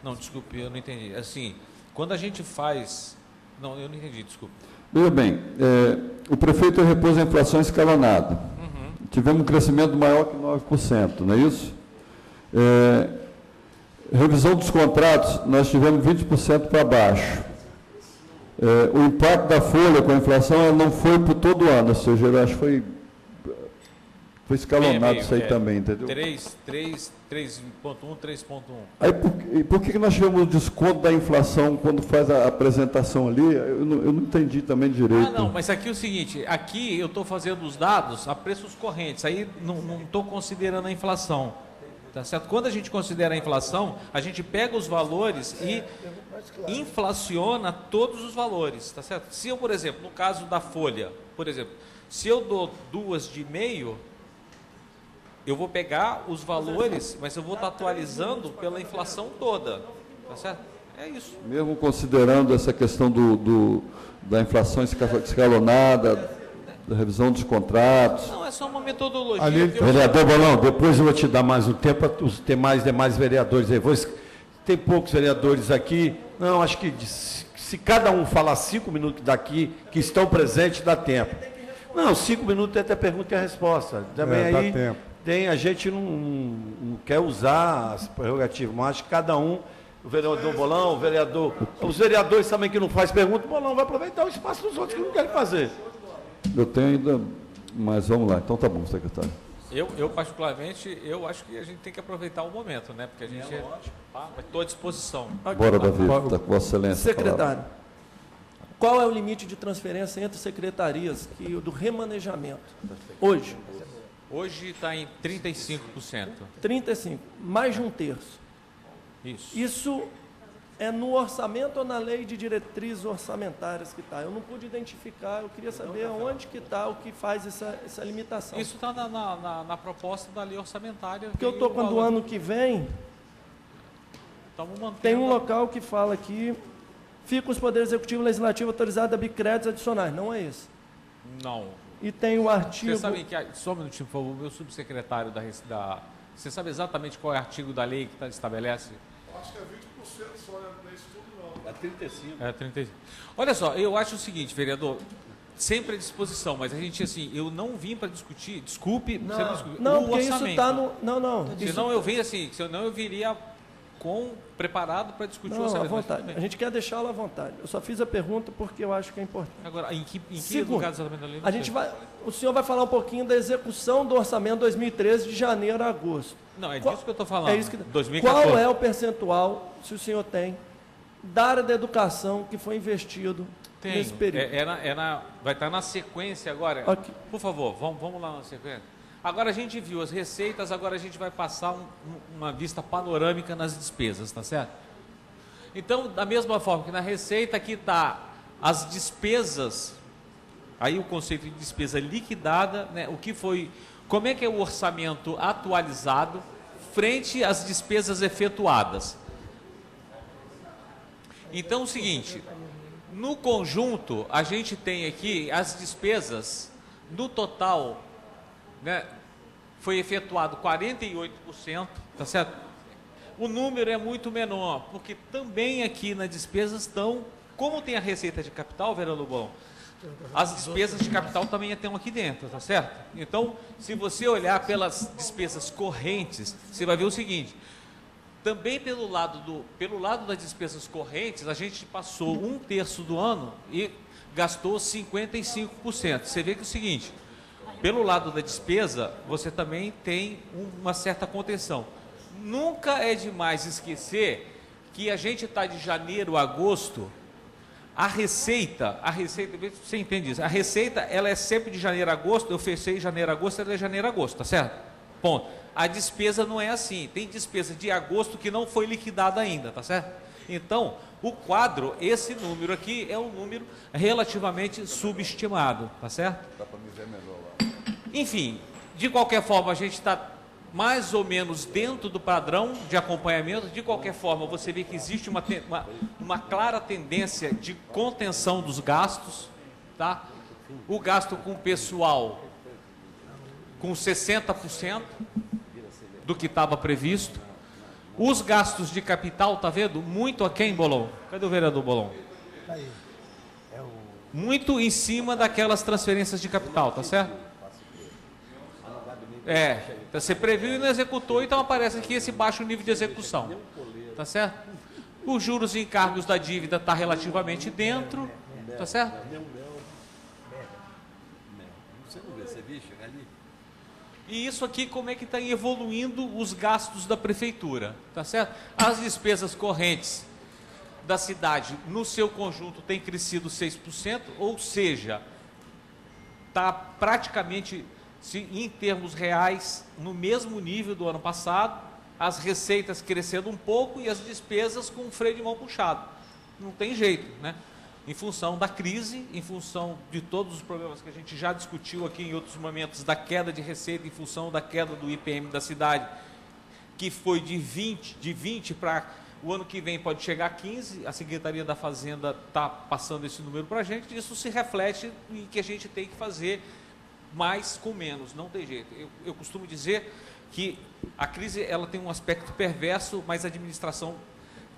Não, desculpe, eu não entendi. Assim, quando a gente faz... Não, eu não entendi, desculpe. Veja bem, o prefeito repôs a inflação escalonada. Tivemos um crescimento maior que 9%, não é isso? Revisão dos contratos, nós tivemos 20% para baixo. O impacto da folha com a inflação ela não foi por todo o ano, ou seja, eu acho que foi escalonado isso aí também, entendeu? 3.1, 3.1. Aí, por que nós tivemos o desconto da inflação quando faz a apresentação ali? Eu não entendi também direito. Não, mas aqui é o seguinte, aqui eu estou fazendo os dados a preços correntes, aí não estou considerando a inflação, tá certo? Quando a gente considera a inflação, a gente pega os valores e inflaciona todos os valores, tá certo? Se eu, por exemplo, no caso da folha, por exemplo, se eu dou 2,5, eu vou pegar os valores, mas eu vou estar atualizando pela inflação toda, tá certo? É isso. Mesmo considerando essa questão da inflação escalonada, da revisão dos contratos. Não, é só uma metodologia. Vereador Bolão, depois eu vou te dar mais um tempo para os demais vereadores aí. Tem poucos vereadores aqui. Não, acho que se cada um falar 5 minutos daqui, que estão presentes, dá tempo. Não, 5 minutos é até pergunta e a resposta. Também dá aí tempo. a gente não quer usar as prerrogativas, mas acho que cada um, o vereador Bolão, os vereadores também que não fazem pergunta, o Bolão vai aproveitar o espaço dos outros que não querem fazer. Eu tenho ainda, mas vamos lá. Então tá bom, secretário. Eu particularmente, eu acho que a gente tem que aproveitar o momento, né? Porque a gente estou à disposição. Bora, Davi, está com Vossa Excelência. Secretário, qual é o limite de transferência entre secretarias do remanejamento? Hoje? Hoje está em 35%. 35%, mais de um terço. Isso. Isso é no orçamento ou na lei de diretrizes orçamentárias que está? Eu não pude identificar, eu queria saber onde que está o que faz essa limitação. Isso está na proposta da lei orçamentária. Porque eu estou quando o ano que vem, tem um local que fala aqui, fica os poderes executivo e legislativo autorizados a abrir créditos adicionais. Não é esse. Não. E tem o artigo... Você sabe que... Só um minutinho, por favor. O meu subsecretário Você sabe exatamente qual é o artigo da lei que estabelece? Acho que é 20% só, não é isso tudo não. É 35. É 35. Olha só, eu acho o seguinte, vereador, sempre à disposição, mas a gente, assim, eu não vim para discutir, desculpe, Não, você não discutir, não, o porque orçamento. isso está no... Não. Senão eu venho assim, senão eu viria preparado para discutir o Não, à orçamento. vontade. A gente quer deixá-lo à vontade. Eu só fiz a pergunta porque eu acho que é importante. Agora, em que Segundo, lugar do orçamento da lei? O senhor vai falar um pouquinho da execução do orçamento 2013 de janeiro a agosto. Não, é disso que eu estou falando. É isso que... 2014. Qual é o percentual, se o senhor tem, da área da educação que foi investido nesse período? Vai estar na sequência agora. Aqui. Por favor, vamos lá na sequência. Agora a gente viu as receitas, agora a gente vai passar uma vista panorâmica nas despesas, tá certo? Então, da mesma forma que na receita aqui está as despesas, aí o conceito de despesa liquidada, né, como é que é o orçamento atualizado frente às despesas efetuadas. Então, é o seguinte, no conjunto, a gente tem aqui as despesas, no total, né, foi efetuado 48%, tá certo? O número é muito menor, porque também aqui nas despesas estão, como tem a receita de capital, vereador Bom, as despesas de capital também estão aqui dentro, tá certo? Então, se você olhar pelas despesas correntes, você vai ver o seguinte, também pelo lado das despesas correntes, a gente passou um terço do ano e gastou 55%. Você vê que é o seguinte, pelo lado da despesa, você também tem uma certa contenção. Nunca é demais esquecer que a gente está de janeiro a agosto, a receita, você entende isso? A receita, ela é sempre de janeiro a agosto, eu fechei janeiro a agosto, ela é janeiro a agosto, tá certo? Ponto. A despesa não é assim, tem despesa de agosto que não foi liquidada ainda, tá certo? Então, o quadro, esse número aqui, é um número relativamente subestimado, tá certo? Dá para me ver melhor lá. Enfim, de qualquer forma, a gente está mais ou menos dentro do padrão de acompanhamento. De qualquer forma, você vê que existe uma clara tendência de contenção dos gastos, tá? O gasto com pessoal com 60% do que estava previsto. Os gastos de capital, tá vendo? Muito aquém, Bolon. Cadê o vereador Bolon? Muito em cima daquelas transferências de capital, tá certo? Então você previu e não executou, então aparece aqui esse baixo nível de execução, tá certo? Os juros e encargos da dívida está relativamente dentro, tá certo? E isso aqui, como é que está evoluindo os gastos da prefeitura, tá certo? As despesas correntes da cidade, no seu conjunto, tem crescido 6%, ou seja, está praticamente, em termos reais, no mesmo nível do ano passado, as receitas crescendo um pouco e as despesas com o freio de mão puxado. Não tem jeito, né? Em função da crise, em função de todos os problemas que a gente já discutiu aqui em outros momentos, da queda de receita, em função da queda do IPM da cidade, que foi de 20 para o ano que vem pode chegar a 15, a Secretaria da Fazenda está passando esse número para a gente, isso se reflete em que a gente tem que fazer mais com menos, não tem jeito. Eu costumo dizer que a crise ela tem um aspecto perverso, mas a administração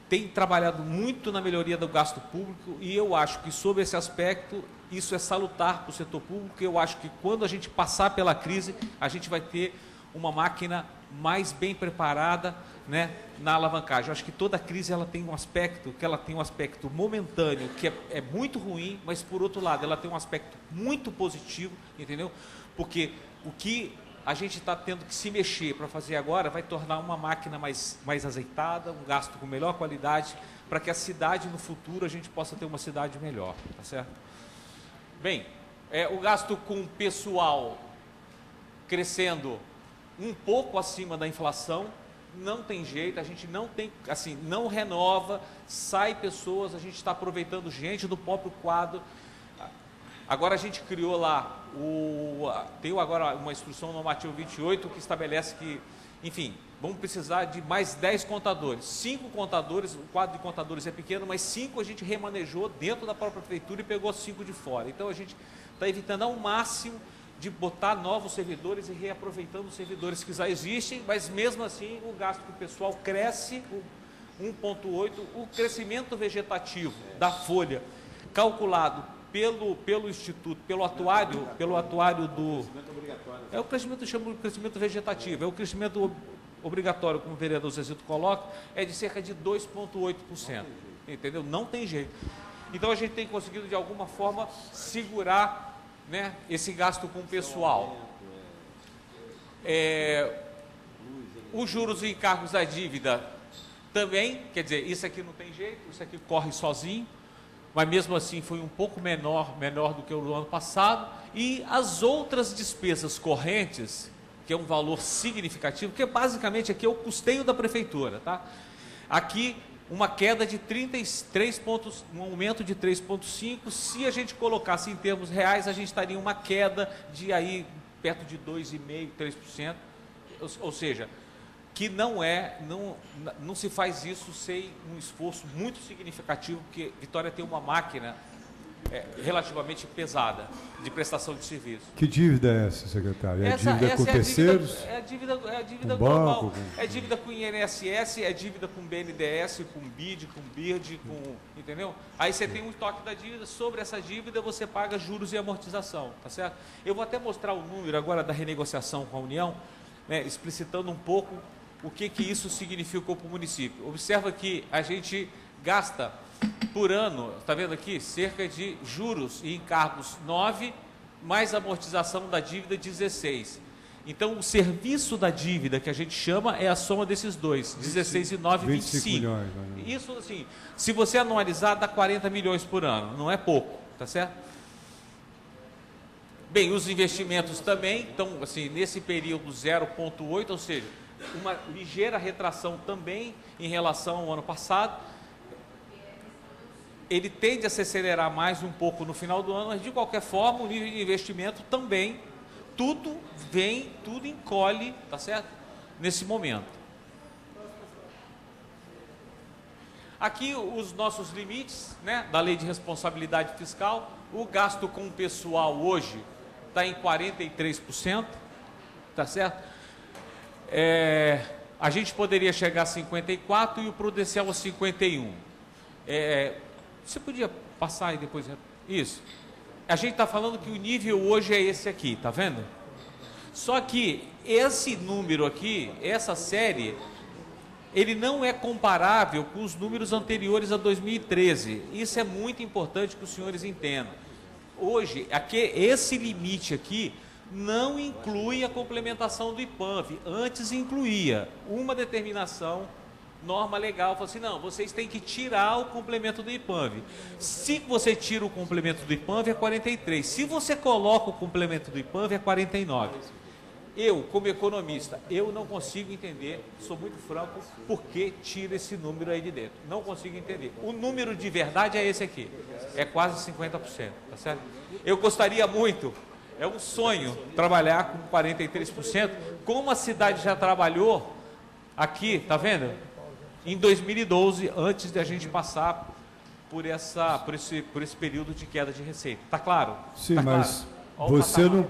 tem trabalhado muito na melhoria do gasto público e eu acho que sobre esse aspecto isso é salutar para o setor público. Eu acho que quando a gente passar pela crise, a gente vai ter uma máquina mais bem preparada, né, na alavancagem. Eu acho que toda crise ela tem um aspecto momentâneo que é muito ruim, mas por outro lado ela tem um aspecto muito positivo, entendeu? Porque o que a gente está tendo que se mexer para fazer agora vai tornar uma máquina mais azeitada, um gasto com melhor qualidade, para que a cidade no futuro a gente possa ter uma cidade melhor, tá certo? Bem, o gasto com pessoal crescendo um pouco acima da inflação, não tem jeito, a gente não tem, assim, não renova, sai pessoas, a gente está aproveitando gente do próprio quadro. Agora a gente criou lá, tem agora uma instrução normativa 28 que estabelece que, enfim, vamos precisar de mais 10 contadores, 5 contadores, o quadro de contadores é pequeno, mas 5 a gente remanejou dentro da própria prefeitura e pegou 5 de fora. Então a gente está evitando ao máximo de botar novos servidores e reaproveitando os servidores que já existem, mas mesmo assim o gasto com o pessoal cresce 1,8, o crescimento vegetativo da folha calculado pelo Instituto, pelo atuário do... É o crescimento, chama de crescimento vegetativo, é o crescimento obrigatório, como o vereador Zezito coloca, é de cerca de 2,8%, entendeu? Não tem jeito. Então a gente tem conseguido de alguma forma segurar, né, esse gasto com o pessoal. Os juros e encargos da dívida também, quer dizer, isso aqui não tem jeito, isso aqui corre sozinho, mas mesmo assim foi um pouco menor do que o ano passado, e as outras despesas correntes, que é um valor significativo, que basicamente aqui é o custeio da prefeitura, tá? Aqui uma queda de 33 pontos, um aumento de 3,5, se a gente colocasse em termos reais, a gente estaria uma queda de aí perto de 2,5%, 3%, ou seja, que não se faz isso sem um esforço muito significativo, porque Vitória tem uma máquina relativamente pesada de prestação de serviço. Que dívida é essa, secretário? É dívida com terceiros? É a dívida com global. Banco, É dívida com INSS, é dívida com BNDES, com BID, com BIRD, entendeu? Aí você tem um estoque da dívida, sobre essa dívida você paga juros e amortização, tá certo? Eu vou até mostrar o número agora da renegociação com a União, né, explicitando um pouco o que isso significou para o município. Observa que a gente gasta por ano, está vendo aqui, cerca de juros e encargos 9, mais amortização da dívida 16. Então, o serviço da dívida que a gente chama é a soma desses dois, 16 e 9, 25. Milhões, isso, assim, se você anualizar, dá 40 milhões por ano, não é pouco, tá certo? Bem, os investimentos também, então, assim, nesse período 0,8, ou seja, uma ligeira retração também em relação ao ano passado. Ele tende a se acelerar mais um pouco no final do ano, mas de qualquer forma o nível de investimento também, tudo encolhe, tá certo? Nesse momento. Aqui os nossos limites, né, da lei de responsabilidade fiscal. O gasto com o pessoal hoje está em 43%. tá certo? A gente poderia chegar a 54 e o prudencial a 51. Você podia passar aí depois? Isso. A gente está falando que o nível hoje é esse aqui, tá vendo? Só que esse número aqui, essa série, ele não é comparável com os números anteriores a 2013. Isso é muito importante que os senhores entendam. Hoje, esse limite aqui não inclui a complementação do IPANV. Antes incluía uma determinação, norma legal, falou assim, não, vocês têm que tirar o complemento do IPANV. Se você tira o complemento do IPANV é 43. Se você coloca o complemento do IPANV é 49. Eu, como economista, eu não consigo entender, sou muito franco, por que tira esse número aí de dentro. Não consigo entender. O número de verdade é esse aqui. É quase 50%, tá certo? Eu gostaria muito, é um sonho, trabalhar com 43%, como a cidade já trabalhou aqui, tá vendo? Em 2012, antes de a gente passar por esse período de queda de receita. Tá claro? Sim, tá mas claro? você não...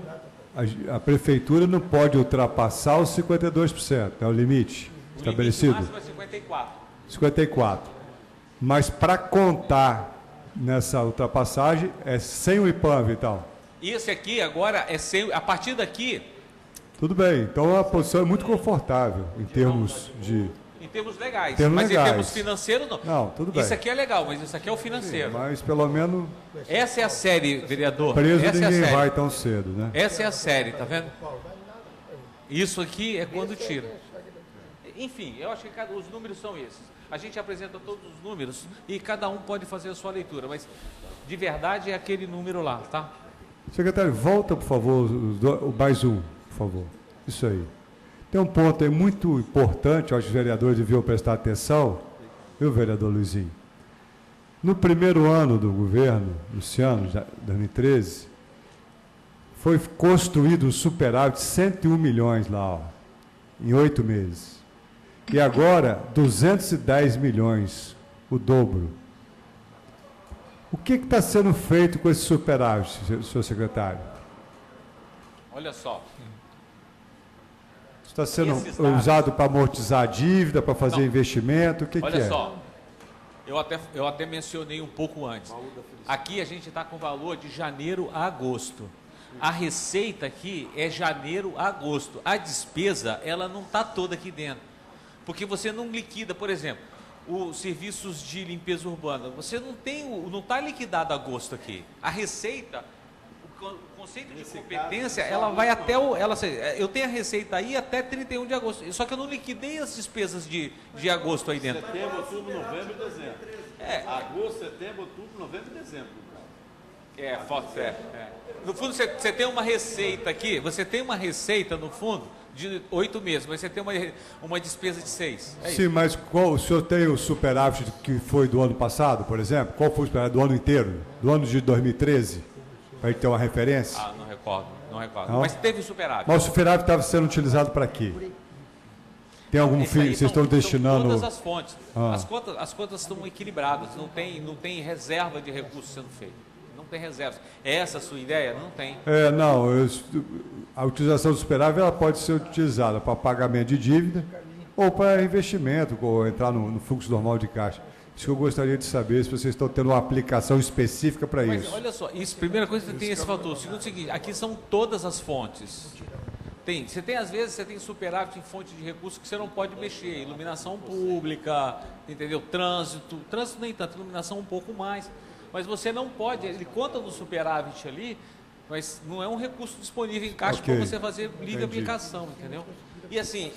A prefeitura não pode ultrapassar os 52%, é o limite estabelecido? O limite máximo é 54. 54. Mas para contar nessa ultrapassagem, é sem o IPANV e tal? Esse aqui agora é sem... A partir daqui... Tudo bem, então a posição é muito confortável em termos de... Em termos legais, mas em termos financeiros não. Não, tudo bem. Isso aqui é legal, mas isso aqui é o financeiro. Sim, mas pelo menos... Essa é a série, vereador. Preso Essa ninguém é a série. vai tão cedo, né? Essa é a série, tá vendo? Isso aqui é quando tira. Enfim, eu acho que os números são esses. A gente apresenta todos os números e cada um pode fazer a sua leitura, mas de verdade é aquele número lá, tá? Secretário, volta, por favor, mais um, por favor. Isso aí. Tem um ponto aí muito importante, acho que os vereadores deviam prestar atenção, viu, vereador Luizinho? No primeiro ano do governo, Luciano, 2013, foi construído um superávit de 101 milhões lá, ó, em 8 meses. E agora, 210 milhões, o dobro. O que está sendo feito com esse superávit, senhor secretário? Olha só. Está sendo usado para amortizar a dívida, para fazer investimento? O que é? Olha só, eu até mencionei um pouco antes. Aqui a gente está com valor de janeiro a agosto. A receita aqui é janeiro a agosto. A despesa, ela não está toda aqui dentro. Porque você não liquida, por exemplo, os serviços de limpeza urbana. Você não está liquidado agosto aqui. A receita... O conceito de competência, ela vai até eu tenho a receita aí até 31 de agosto, só que eu não liquidei as despesas de agosto aí dentro. Setembro, outubro, novembro e dezembro. Agosto, setembro, outubro, novembro e dezembro. No fundo, você tem uma receita aqui, você tem uma receita no fundo de 8 meses, mas você tem uma despesa de 6. Sim, mas o senhor tem o superávit que foi do ano passado, por exemplo? Qual foi o superávit do ano inteiro? Do ano de 2013? Para a gente ter uma referência? Não recordo. Não? Mas teve superávit. Mas o superávit estava sendo utilizado para quê? Tem algum fim? Vocês estão destinando... Todas as fontes. As contas estão equilibradas, não tem reserva de recursos sendo feito. Não tem reserva. É essa a sua ideia? Não tem. A utilização do superávit ela pode ser utilizada para pagamento de dívida ou para investimento, ou entrar no fluxo normal de caixa. Isso que eu gostaria de saber, se vocês estão tendo uma aplicação específica para isso. Mas olha só, primeira coisa, tem esse fator. Segundo, é o seguinte, aqui são todas as fontes. Às vezes, você tem superávit em fonte de recursos que você não pode mexer. Iluminação pública, entendeu? Trânsito nem tanto, iluminação um pouco mais. Mas você não pode, ele conta no superávit ali, mas não é um recurso disponível em caixa para você fazer livre aplicação, entendeu? E assim,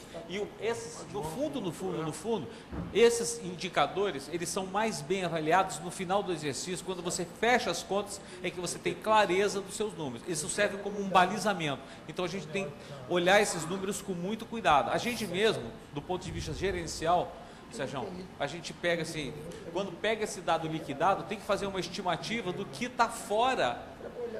no fundo, esses indicadores, eles são mais bem avaliados no final do exercício, quando você fecha as contas, é que você tem clareza dos seus números. Isso serve como um balizamento. Então a gente tem que olhar esses números com muito cuidado. A gente mesmo, do ponto de vista gerencial, Sérgio, a gente pega assim, quando pega esse dado liquidado, tem que fazer uma estimativa do que está fora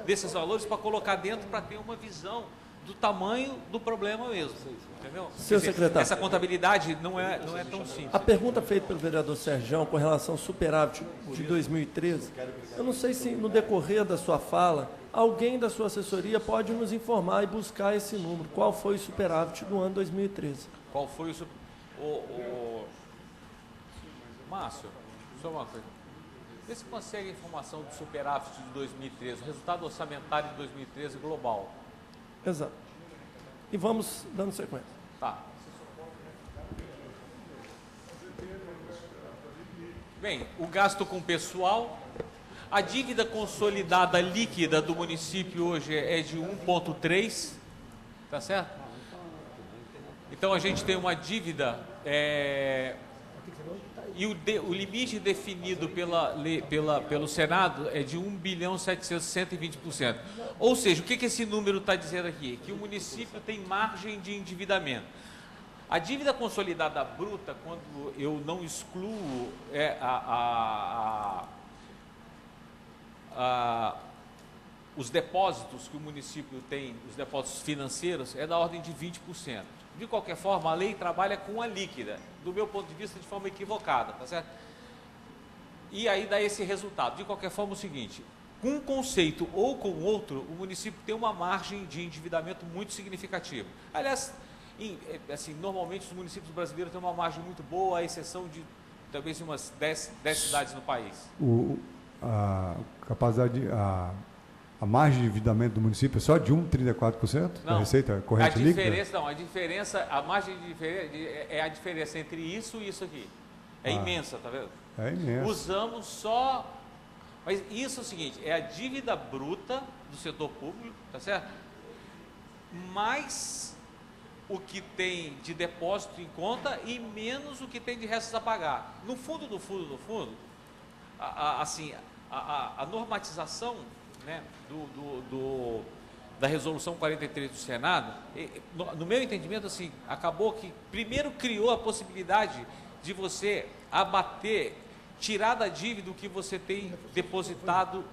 desses valores para colocar dentro, para ter uma visão do tamanho do problema mesmo, entendeu? Senhor secretário. Essa contabilidade não é tão simples. A pergunta feita pelo vereador Sergião com relação ao superávit de 2013, eu não sei se no decorrer da sua fala, alguém da sua assessoria pode nos informar e buscar esse número. Qual foi o superávit do ano 2013? Qual foi Márcio, só uma coisa. Vê se consegue a informação do superávit de 2013, o resultado orçamentário de 2013 global. Exato. E vamos dando sequência. Tá. Bem, o gasto com pessoal, a dívida consolidada líquida do município hoje é de 1,3, tá certo? Então a gente tem uma dívida e o limite definido pelo Senado é de 1.720%. Ou seja, o que esse número está dizendo aqui? Que o município tem margem de endividamento. A dívida consolidada bruta, quando eu não excluo os depósitos que o município tem, os depósitos financeiros, é da ordem de 20%. De qualquer forma, a lei trabalha com a líquida, do meu ponto de vista, de forma equivocada, tá certo? E aí dá esse resultado. De qualquer forma, é o seguinte, com um conceito ou com outro, o município tem uma margem de endividamento muito significativa. Aliás, assim, normalmente os municípios brasileiros têm uma margem muito boa, à exceção de talvez umas 10 cidades no país. A margem de endividamento do município é só de 1,34% da receita corrente líquida? A margem de diferença é a diferença entre isso e isso aqui. É imensa, tá vendo? É imensa. Usamos só... Mas isso é o seguinte, é a dívida bruta do setor público, tá certo? Mais o que tem de depósito em conta e menos o que tem de restos a pagar. No fundo, a normatização, né, da resolução 43 do Senado, no meu entendimento, assim, acabou que primeiro criou a possibilidade de você abater, tirar da dívida o que você tem depositado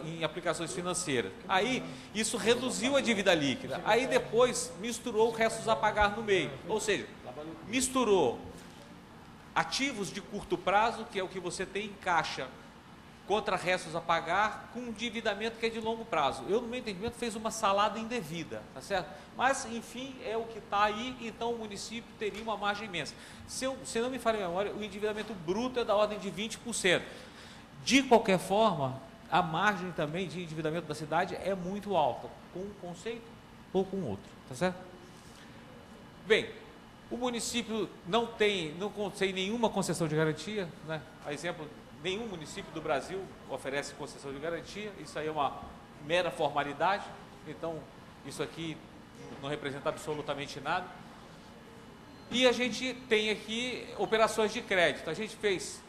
em aplicações financeiras. Aí isso reduziu a dívida líquida. Aí depois misturou restos a pagar no meio. Ou seja, misturou ativos de curto prazo, que é o que você tem em caixa, contra restos a pagar, com um endividamento que é de longo prazo. Eu, no meu entendimento, fez uma salada indevida, tá certo? Mas, enfim, é o que está aí, então o município teria uma margem imensa. Se não me falha a memória, o endividamento bruto é da ordem de 20%. De qualquer forma, a margem também de endividamento da cidade é muito alta, com um conceito ou com outro, tá certo? Bem, o município não tem nenhuma concessão de garantia, né? A exemplo, nenhum município do Brasil oferece concessão de garantia, isso aí é uma mera formalidade, então isso aqui não representa absolutamente nada. E a gente tem aqui operações de crédito, a gente fez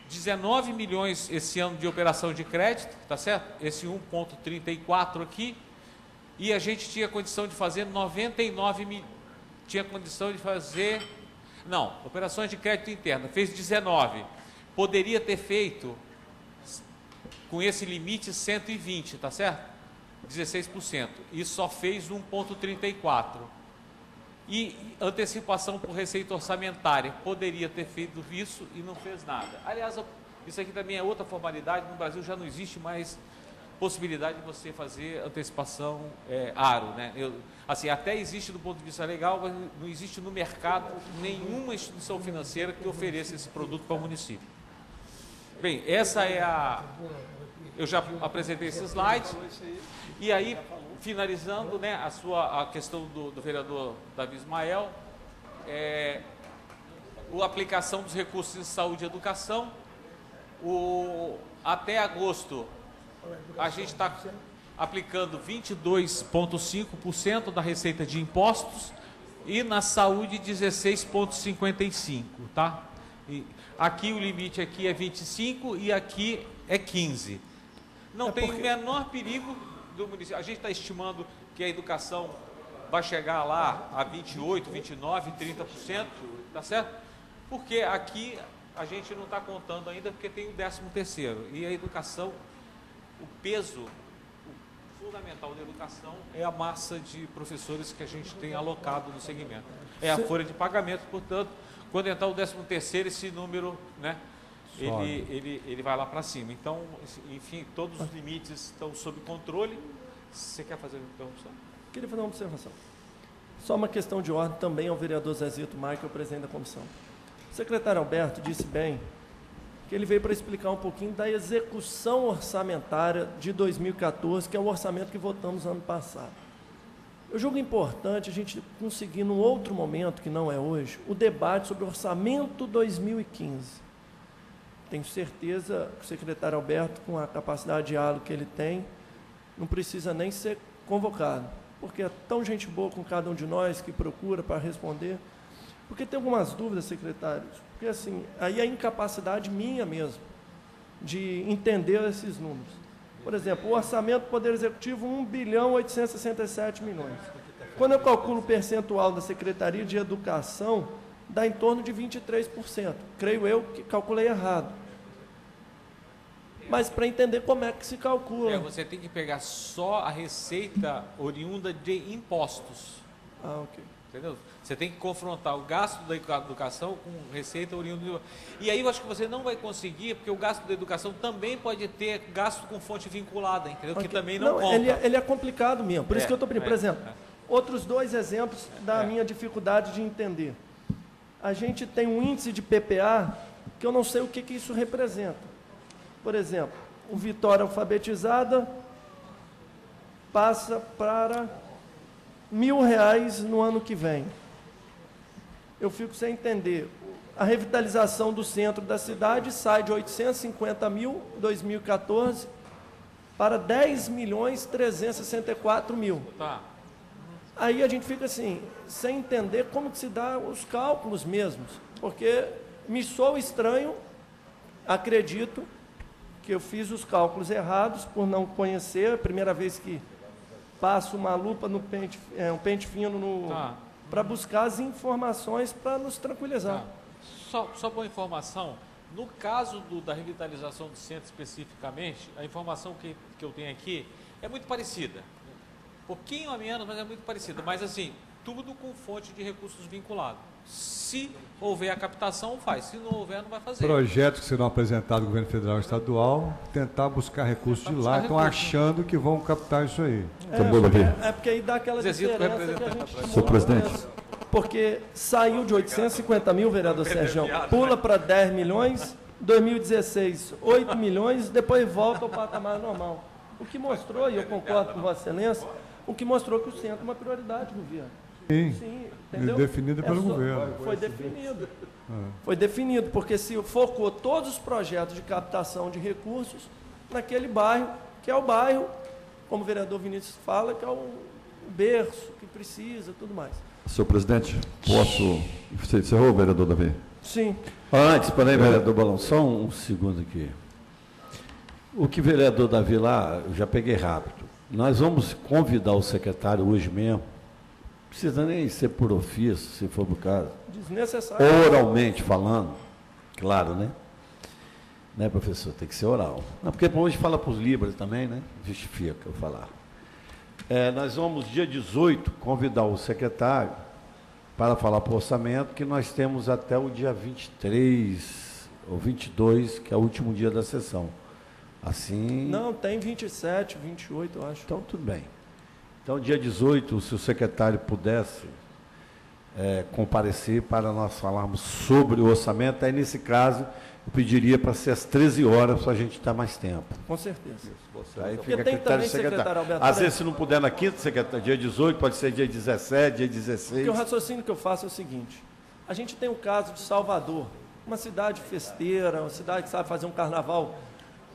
19 milhões esse ano de operação de crédito, tá certo? Esse 1,34 aqui, e a gente tinha condição de fazer 99 mil, tinha condição de fazer, não, operações de crédito interno, fez 19. Poderia ter feito, com esse limite, 120, tá certo? 16%. E só fez 1,34. E antecipação por receita orçamentária. Poderia ter feito isso e não fez nada. Aliás, isso aqui também é outra formalidade. No Brasil já não existe mais possibilidade de você fazer antecipação aro, né? Assim, até existe do ponto de vista legal, mas não existe no mercado nenhuma instituição financeira que ofereça esse produto para o município. Bem, essa é eu já apresentei esse slide, e aí, finalizando, né, a questão do vereador Davi Ismael, a aplicação dos recursos de saúde e educação, até agosto, a gente está aplicando 22,5% da receita de impostos, e na saúde 16,55%, tá? Aqui o limite aqui é 25 e aqui é 15. Não tem o menor perigo do município. A gente está estimando que a educação vai chegar lá a 28, 29, 30%, tá certo? Porque aqui a gente não está contando ainda porque tem o 13º. E a educação, o peso fundamental da educação é a massa de professores que a gente tem alocado no segmento. É a folha de pagamento, portanto, quando entrar o 13º, esse número, né, ele vai lá para cima. Então, enfim, todos os limites estão sob controle. Você quer fazer uma interrupção? Queria fazer uma observação. Só uma questão de ordem também ao vereador Zezito Maia, que é o presidente da comissão. O secretário Alberto disse bem que ele veio para explicar um pouquinho da execução orçamentária de 2014, que é o orçamento que votamos ano passado. Eu julgo importante a gente conseguir, num outro momento, que não é hoje, o debate sobre o orçamento 2015. Tenho certeza que o secretário Alberto, com a capacidade de diálogo que ele tem, não precisa nem ser convocado, porque é tão gente boa com cada um de nós que procura para responder. Porque tem algumas dúvidas, secretários, porque assim, aí é a incapacidade minha mesmo de entender esses números. Por exemplo, o orçamento do Poder Executivo, 1.867 bilhões. Quando eu calculo o percentual da Secretaria de Educação, dá em torno de 23%. Creio eu que calculei errado. Mas para entender como é que se calcula. Você tem que pegar só a receita oriunda de impostos. Ah, ok. Entendeu? Você tem que confrontar o gasto da educação com receita oriunda de... E aí eu acho que você não vai conseguir, porque o gasto da educação também pode ter gasto com fonte vinculada, entendeu? Okay. Que também não conta. Ele é complicado mesmo, por isso que eu estou pedindo. Por exemplo, outros dois exemplos da minha dificuldade de entender. A gente tem um índice de PPA que eu não sei o que isso representa. Por exemplo, o Vitória alfabetizada passa para R$1.000 no ano que vem. Eu fico sem entender. A revitalização do centro da cidade sai de 850 mil em 2014 para 10.364.000. Tá. Aí a gente fica assim, sem entender como que se dá os cálculos mesmos, porque me soa estranho, acredito que eu fiz os cálculos errados por não conhecer, a primeira vez que passo uma lupa no pente, um pente fino para buscar as informações para nos tranquilizar. Só boa informação, no caso da revitalização do centro especificamente, a informação que eu tenho aqui é muito parecida. Um pouquinho a menos, mas é muito parecida. Mas assim, tudo com fonte de recursos vinculados. Se houver a captação, faz. Se não houver, não vai fazer. Projetos que serão apresentados no governo federal e estadual, tentar buscar recursos de lá, estão achando que vão captar isso aí. É porque aí dá aquela diferença que a gente... Senhor presidente. Porque saiu de 850 mil, vereador Sérgio, pula para 10 milhões, 2016, 8 milhões, depois volta ao patamar normal. O que mostrou, e eu concordo com Vossa Excelência, o que mostrou que o centro é uma prioridade do governo. Sim, entendeu? Definido pelo governo. Foi definido. Foi definido, porque se focou todos os projetos de captação de recursos naquele bairro, que é o bairro, como o vereador Vinícius fala, que é o berço, que precisa, tudo mais. Senhor presidente, posso... Você encerrou, vereador Davi? Sim. Antes, peraí, vereador Balão, só um segundo aqui. O que o vereador Davi lá, eu já peguei rápido. Nós vamos convidar o secretário hoje mesmo, não precisa nem ser por ofício, se for o caso. Desnecessário. Oralmente falando, claro, né? Né, professor? Tem que ser oral. Não, porque hoje fala por Libras também, né? Justifica eu falar. Nós vamos, dia 18, convidar o secretário para falar para o orçamento, que nós temos até o dia 23 ou 22, que é o último dia da sessão. Assim... Não, tem 27, 28, eu acho. Então, tudo bem. Então, dia 18, se o secretário pudesse comparecer para nós falarmos sobre o orçamento, aí, nesse caso, eu pediria para ser às 13 horas, para a gente estar mais tempo. Com certeza. Aí Porque fica a tem critério também, do secretário. Alberto, Às vezes, se não puder na quinta, secretário, dia 18, pode ser dia 17, dia 16. Porque o raciocínio que eu faço é o seguinte: a gente tem o caso de Salvador, uma cidade festeira, uma cidade que sabe fazer um carnaval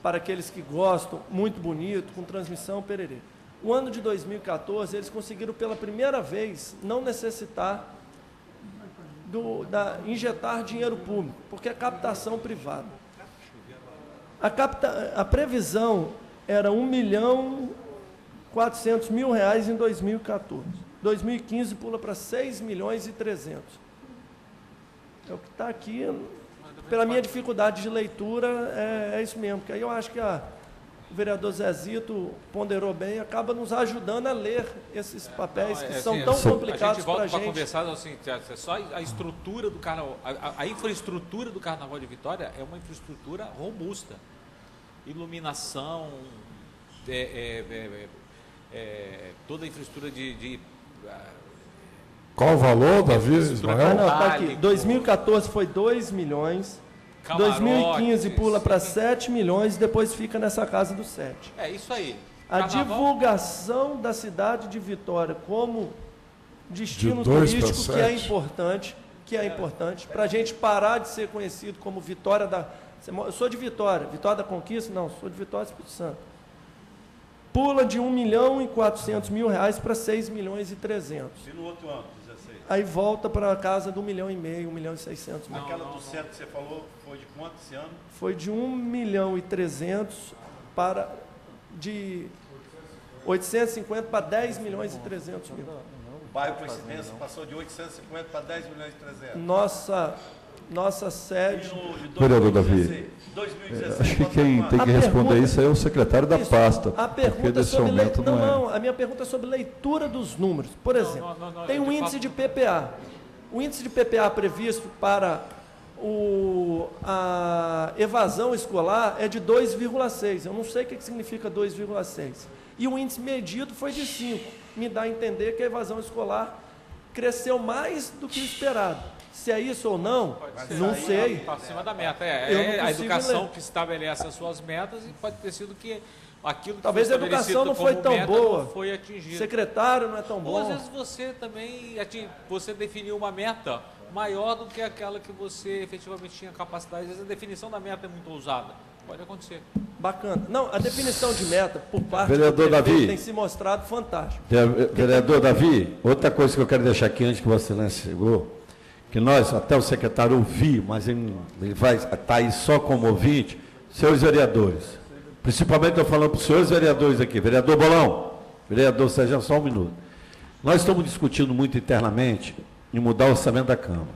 para aqueles que gostam, muito bonito, com transmissão, pererê. O ano de 2014, eles conseguiram pela primeira vez não necessitar injetar dinheiro público, porque é captação privada. A previsão era R$1.400.000 em 2014. 2015 pula para 6.300.000. É o que está aqui. Pela minha dificuldade de leitura, é isso mesmo. Porque aí eu acho que o vereador Zezito ponderou bem, acaba nos ajudando a ler esses papéis que são tão complicados para a gente. A gente volta para conversar, assim, é só a estrutura do carnaval, a infraestrutura do Carnaval de Vitória é uma infraestrutura robusta. Iluminação, toda a infraestrutura de Qual o valor, Davi Ismael? Não, tá aqui. 2014 foi 2 milhões. camarote, 2015 pula para 7 milhões e depois fica nessa casa dos 7. É isso aí. A Carnaval, divulgação da cidade de Vitória como destino De 2 para turístico que é importante, para a gente parar de ser conhecido como Vitória da... Eu sou de Vitória, Vitória da Conquista? Não, sou de Vitória do Espírito Santo. Pula de 1.400.000 para 6 milhões e 300. E no outro ano, 16? Aí volta para a casa de 1,5 milhão, 1.600.000. Aquela do centro que você falou foi de quanto esse ano? Foi de 1.300.000 para de 850 para 10 milhões e 300 mil. O bairro Coincidência passou de 850 para 10 milhões e 300. Nossa sede... Vereador Davi, 2016, acho que quem tem que responder isso é o secretário da pasta. A pergunta é sobre a minha pergunta é sobre leitura dos números. Por exemplo, tem um índice de PPA. O índice de PPA previsto para a evasão escolar é de 2,6. Eu não sei o que significa 2,6. E o índice medido foi de 5. Me dá a entender que a evasão escolar cresceu mais do que o esperado. Se é isso ou não, não sei. Está acima da meta. A educação que estabelece as suas metas e pode ter sido que aquilo que talvez a educação não foi tão boa. Não foi atingido. Secretário não é tão bom. Ou às vezes você também definiu uma meta maior do que aquela que você efetivamente tinha capacidade. Às vezes a definição da meta é muito ousada. Pode acontecer. Bacana. Não, a definição de meta por parte vereador do prefeito Davi, tem se mostrado fantástico. Vereador Davi, outra coisa que eu quero deixar aqui antes que Vossa Excelência chegou, que nós, até o secretário ouviu, mas ele vai estar aí só como ouvinte, senhores vereadores, principalmente estou falando para os senhores vereadores aqui, vereador Bolão, vereador Sérgio, só um minuto. Nós estamos discutindo muito internamente em mudar o orçamento da Câmara.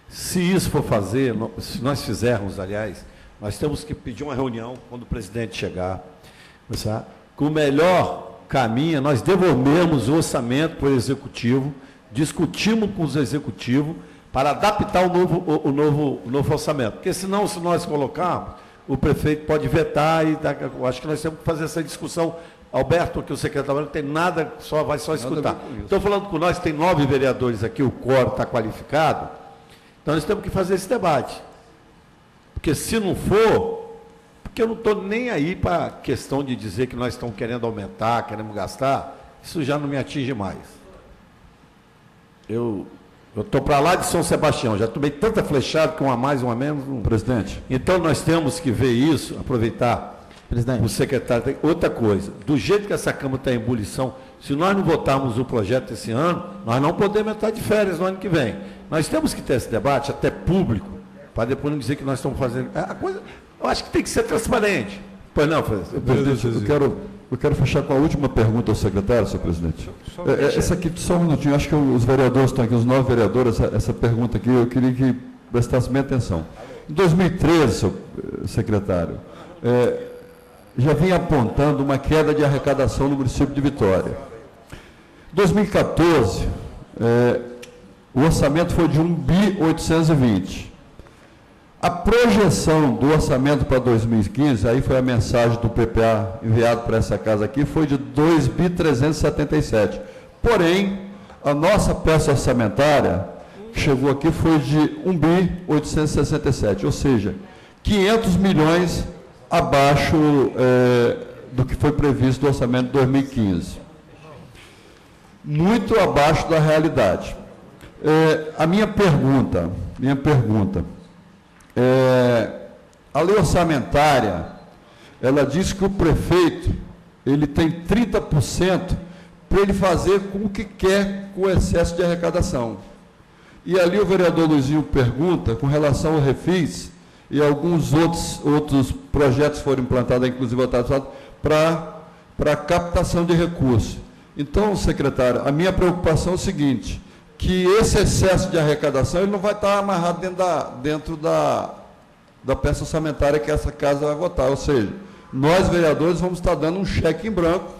Se isso for fazer, se nós fizermos, aliás, nós temos que pedir uma reunião quando o presidente chegar, sabe? Que o melhor caminho é nós devolvermos o orçamento para o executivo, discutimos com os executivos para adaptar o novo orçamento. Porque senão, se nós colocarmos, o prefeito pode vetar e eu acho que nós temos que fazer essa discussão. Alberto, que o secretário não tem nada, vai só escutar. Estou falando com nós, tem 9 vereadores aqui, o quórum está qualificado, então nós temos que fazer esse debate. Porque se não for, porque eu não estou nem aí para a questão de dizer que nós estamos querendo aumentar, queremos gastar, isso já não me atinge mais. Eu estou para lá de São Sebastião, já tomei tanta flechada que um a mais, um a menos. Presidente. Então nós temos que ver isso, aproveitar. Presidente. O secretário. Outra coisa, do jeito que essa Câmara está em ebulição, se nós não votarmos o projeto esse ano, nós não podemos entrar de férias no ano que vem. Nós temos que ter esse debate, até público, para depois não dizer que nós estamos fazendo. A coisa, eu acho que tem que ser transparente. Pois não, presidente, eu quero fechar com a última pergunta ao secretário, senhor presidente. Essa aqui, só um minutinho, acho que os vereadores estão aqui, os 9 vereadores, essa pergunta aqui, eu queria que prestasse minha atenção. Em 2013, senhor secretário, já vinha apontando uma queda de arrecadação no município de Vitória. Em 2014, o orçamento foi de 1.820. A projeção do orçamento para 2015, aí foi a mensagem do PPA enviado para essa casa aqui, foi de 2.377. Porém, a nossa peça orçamentária, que chegou aqui, foi de 1.867, ou seja, 500 milhões abaixo do que foi previsto do orçamento de 2015. Muito abaixo da realidade. A minha pergunta, a lei orçamentária, ela diz que o prefeito, ele tem 30% para ele fazer com o que quer com o excesso de arrecadação. E ali o vereador Luizinho pergunta, com relação ao Refis, e alguns outros projetos foram implantados, inclusive votados, para captação de recursos. Então, secretário, a minha preocupação é o seguinte, que esse excesso de arrecadação ele não vai estar amarrado dentro da peça orçamentária que essa casa vai votar, ou seja, nós, vereadores, vamos estar dando um cheque em branco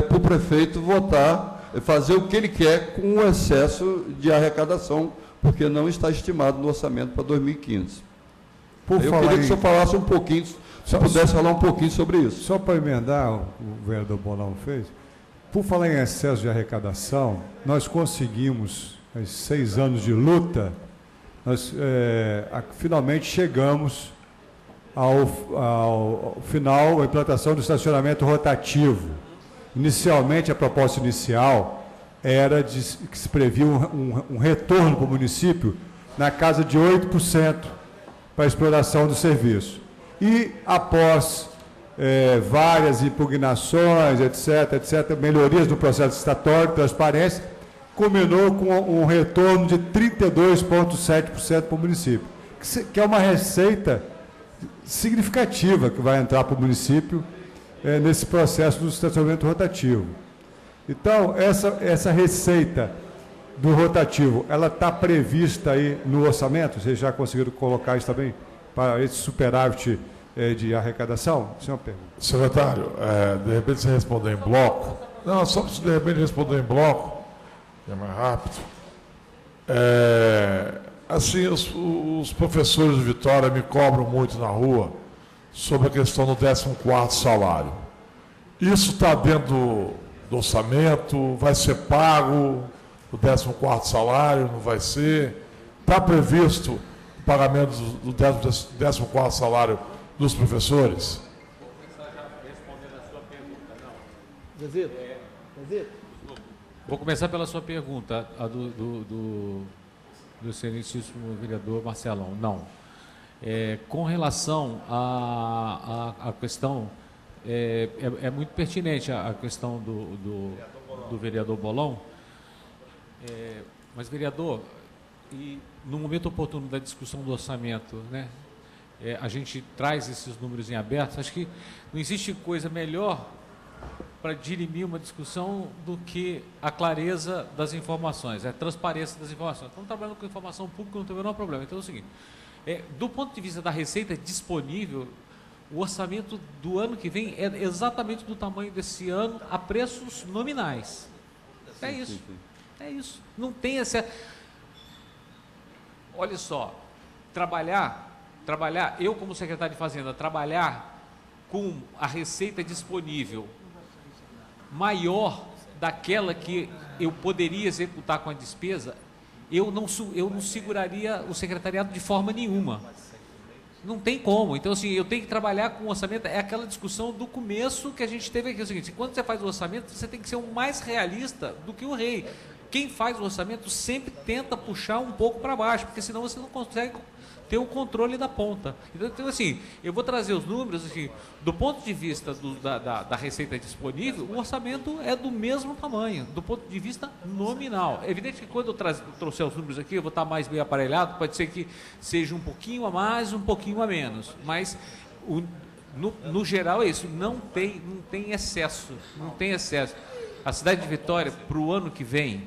para o prefeito votar, fazer o que ele quer com o excesso de arrecadação, porque não está estimado no orçamento para 2015. Eu queria que o senhor falasse um pouquinho, se pudesse falar um pouquinho sobre isso. Só para emendar, o vereador Bolão fez, por falar em excesso de arrecadação, nós conseguimos, em 6 anos de luta, nós finalmente chegamos ao final, a implantação do estacionamento rotativo. Inicialmente, a proposta inicial era que se previa um retorno para o município na casa de 8% para a exploração do serviço. E, após várias impugnações, etc., melhorias no processo estatório, transparência, culminou com um retorno de 32,7% para o município, que é uma receita significativa que vai entrar para o município nesse processo do estacionamento rotativo. Então, essa receita do rotativo, ela está prevista aí no orçamento? Vocês já conseguiram colocar isso também para esse superávit de arrecadação? Isso é uma pergunta. Secretário, de repente você responder em bloco. Não, só para de repente responder em bloco, que é mais rápido. Assim, os professores de Vitória me cobram muito na rua sobre a questão do 14º salário. Isso está dentro do orçamento? Vai ser pago o 14º salário? Não vai ser? Está previsto o pagamento do 14º salário dos professores? Vou começar já respondendo a sua pergunta. Não. Vou começar pela sua pergunta, a do excelentíssimo vereador Marcelão. Não. Com relação à questão, é muito pertinente a questão do vereador Bolão, mas, vereador, e no momento oportuno da discussão do orçamento, né, a gente traz esses números em aberto. Acho que não existe coisa melhor para dirimir uma discussão do que a clareza das informações, a transparência das informações. Estamos trabalhando com informação pública, não tem o menor problema. Então é o seguinte, do ponto de vista da receita disponível, o orçamento do ano que vem é exatamente do tamanho desse ano, a preços nominais. É isso. É isso. Não tem essa... Olha só, trabalhar, eu como secretário de Fazenda, trabalhar com a receita disponível maior daquela que eu poderia executar com a despesa, eu não seguraria o secretariado de forma nenhuma. Não tem como. Então, assim, eu tenho que trabalhar com o orçamento. É aquela discussão do começo que a gente teve aqui. É o seguinte, quando você faz o orçamento, você tem que ser o mais realista do que o rei. Quem faz o orçamento sempre tenta puxar um pouco para baixo, porque senão você não consegue ter o controle da ponta. Então, assim, eu vou trazer os números, assim, do ponto de vista da receita disponível, o orçamento é do mesmo tamanho, do ponto de vista nominal. É evidente que quando eu trouxer os números aqui, eu vou estar mais bem aparelhado, pode ser que seja um pouquinho a mais, um pouquinho a menos, mas no geral é isso, não tem excesso, não tem excesso. A cidade de Vitória, para o ano que vem,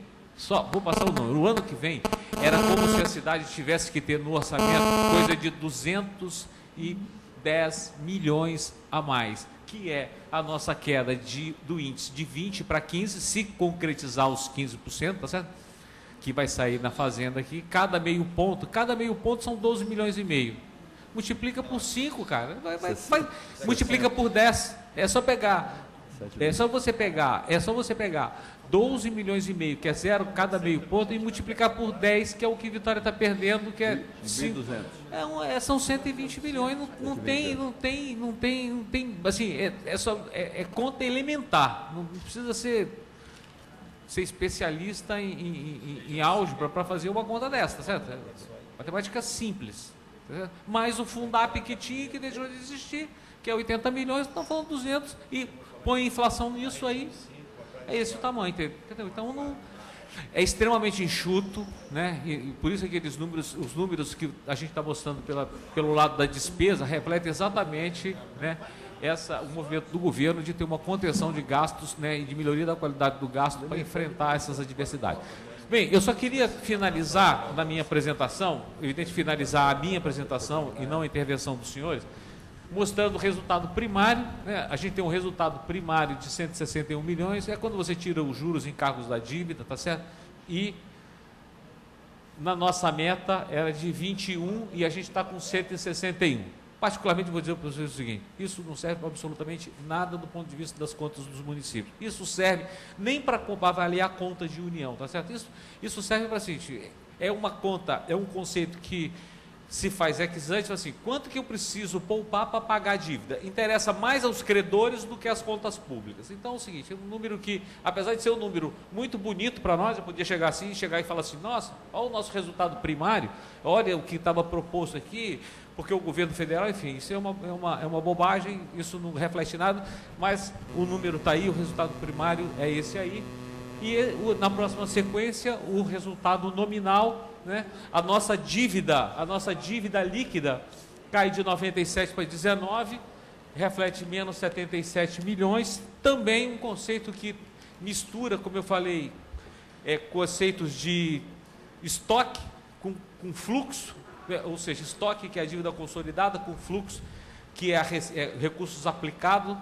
vou passar o número, o ano que vem, era como se a cidade tivesse que ter no orçamento coisa de 210 milhões a mais, que é a nossa queda do índice de 20 para 15, se concretizar os 15%, tá certo? Que vai sair na Fazenda aqui, cada meio ponto são 12 milhões e meio. Multiplica por 5, cara, multiplica por 10, é só você pegar 12 milhões e meio, que é zero cada meio ponto, e multiplicar por 10, que é o que Vitória está perdendo, que é 1.200. São 120 milhões, não tem, assim, é conta elementar, não precisa ser especialista em álgebra para fazer uma conta dessa, tá certo? Matemática simples, tá certo? Mas o Fundap que tinha, que deixou de existir, que é 80 milhões, estão falando 200, e põe inflação nisso aí, é esse o tamanho, entendeu? Então, é extremamente enxuto, né? E por isso aqueles números, os números que a gente está mostrando pelo lado da despesa, refletem exatamente, né, o movimento do governo de ter uma contenção de gastos, né, e de melhoria da qualidade do gasto para enfrentar essas adversidades. Bem, eu só queria finalizar na minha apresentação, evidente finalizar a minha apresentação e não a intervenção dos senhores, mostrando o resultado primário, né? A gente tem um resultado primário de 161 milhões, é quando você tira os juros e encargos da dívida, tá certo? E na nossa meta era de 21 e a gente está com 161. Particularmente, vou dizer para vocês o seguinte, isso não serve para absolutamente nada do ponto de vista das contas dos municípios. Isso serve nem para avaliar a conta de união, tá certo? Isso serve para o seguinte, é uma conta, é um conceito que se faz ex ante, assim, quanto que eu preciso poupar para pagar a dívida? Interessa mais aos credores do que às contas públicas. Então é o seguinte, é um número que, apesar de ser um número muito bonito para nós, eu podia chegar assim, chegar e falar assim, nossa, olha o nosso resultado primário, olha o que estava proposto aqui, porque o governo federal, enfim, isso é uma bobagem, isso não reflete nada, mas o número está aí, o resultado primário é esse aí, e na próxima sequência, o resultado nominal, né? A nossa dívida líquida cai de 97 para 19, reflete menos 77 milhões, também um conceito que mistura, como eu falei, conceitos de estoque com fluxo, ou seja, estoque que é a dívida consolidada com fluxo que é recursos aplicados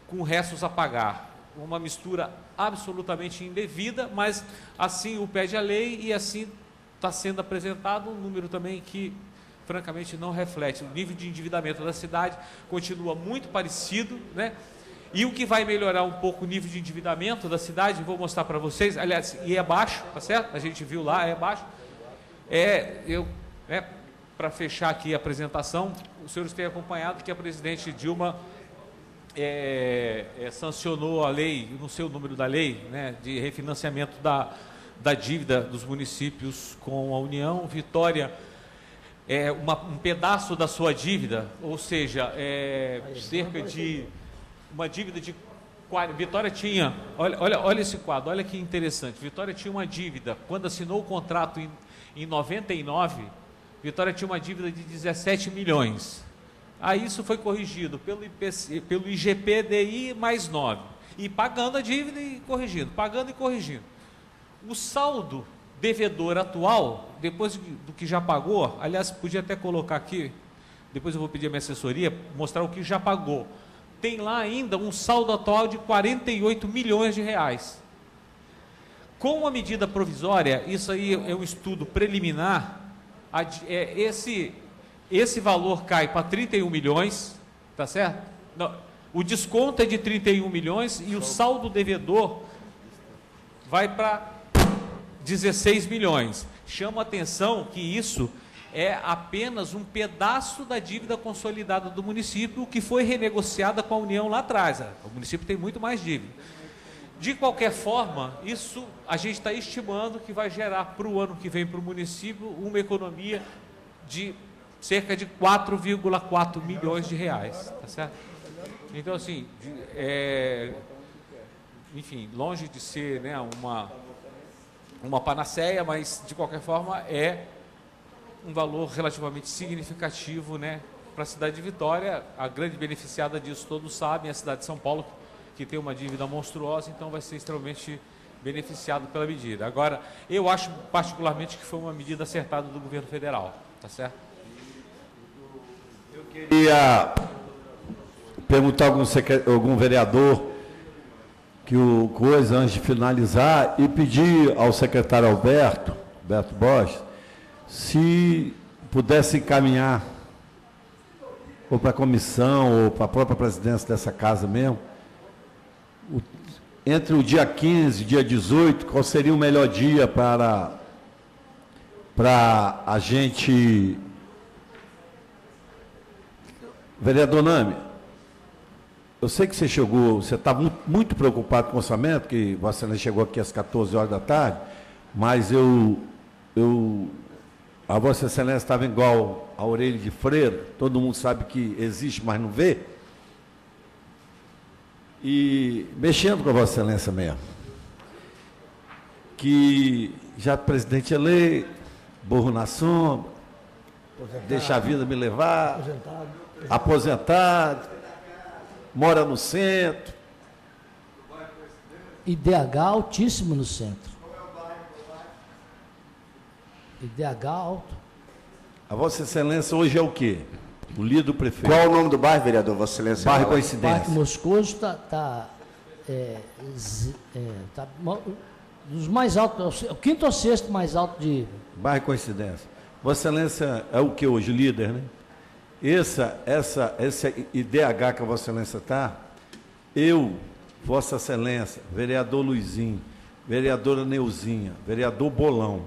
com restos a pagar. Uma mistura absolutamente indevida, mas assim o pede a lei e assim está sendo apresentado um número também que, francamente, não reflete. O nível de endividamento da cidade continua muito parecido, né? E o que vai melhorar um pouco o nível de endividamento da cidade, vou mostrar para vocês, aliás, e é baixo, tá certo? A gente viu lá, é baixo. Para fechar aqui a apresentação, os senhores têm acompanhado que a presidente Dilma sancionou a lei, não sei o número da lei, né, de refinanciamento da dívida dos municípios com a União. Vitória um pedaço da sua dívida, ou seja, cerca de uma dívida de Vitória tinha, olha esse quadro, olha que interessante. Vitória tinha uma dívida, quando assinou o contrato em 99, Vitória tinha uma dívida de 17 milhões. Aí isso foi corrigido pelo IGPDI mais 9, e pagando a dívida e corrigindo, pagando e corrigindo. O saldo devedor atual, depois do que já pagou, aliás, podia até colocar aqui, depois eu vou pedir a minha assessoria, mostrar o que já pagou. Tem lá ainda um saldo atual de 48 milhões de reais. Com a medida provisória, isso aí é um estudo preliminar, esse valor cai para 31 milhões, tá certo? Não, o desconto é de 31 milhões e o saldo devedor vai para 16 milhões. Chama a atenção que isso é apenas um pedaço da dívida consolidada do município que foi renegociada com a União lá atrás. O município tem muito mais dívida. De qualquer forma, isso a gente está estimando que vai gerar para o ano que vem para o município uma economia de cerca de 4,4 milhões de reais, tá certo? Então, assim, enfim, longe de ser, né, uma panaceia, mas de qualquer forma é um valor relativamente significativo, né, para a cidade de Vitória. A grande beneficiada disso todos sabem, é a cidade de São Paulo, que tem uma dívida monstruosa, então vai ser extremamente beneficiado pela medida. Agora, eu acho particularmente que foi uma medida acertada do governo federal, tá certo? Eu queria perguntar a algum vereador que o coisa, antes de finalizar, e pedir ao secretário Alberto Bosch, se pudesse encaminhar, ou para a comissão, ou para a própria presidência dessa casa mesmo, entre o dia 15 e o dia 18, qual seria o melhor dia para a gente... Vereador Nami, eu sei que você está muito preocupado com o orçamento, que Vossa Excelência chegou aqui às 14 horas da tarde, mas a Vossa Excelência estava igual a orelha de freira, todo mundo sabe que existe, mas não vê, e mexendo com a Vossa Excelência mesmo, que já presidente eleito, burro na sombra, deixa a vida me levar, aposentado, mora no centro. IDH altíssimo no centro. IDH alto. A Vossa Excelência hoje é o quê? O líder do prefeito. Qual o nome do bairro, vereador, Vossa Excelência? Bairro O Coincidência. Parque Moscoso tá dos mais altos, o quinto ou sexto mais alto de... Bairro Coincidência. Vossa Excelência é o que hoje? Líder, né? Essa IDH que a Vossa Excelência está, eu, Vossa Excelência, vereador Luizinho, vereadora Neuzinha, vereador Bolão,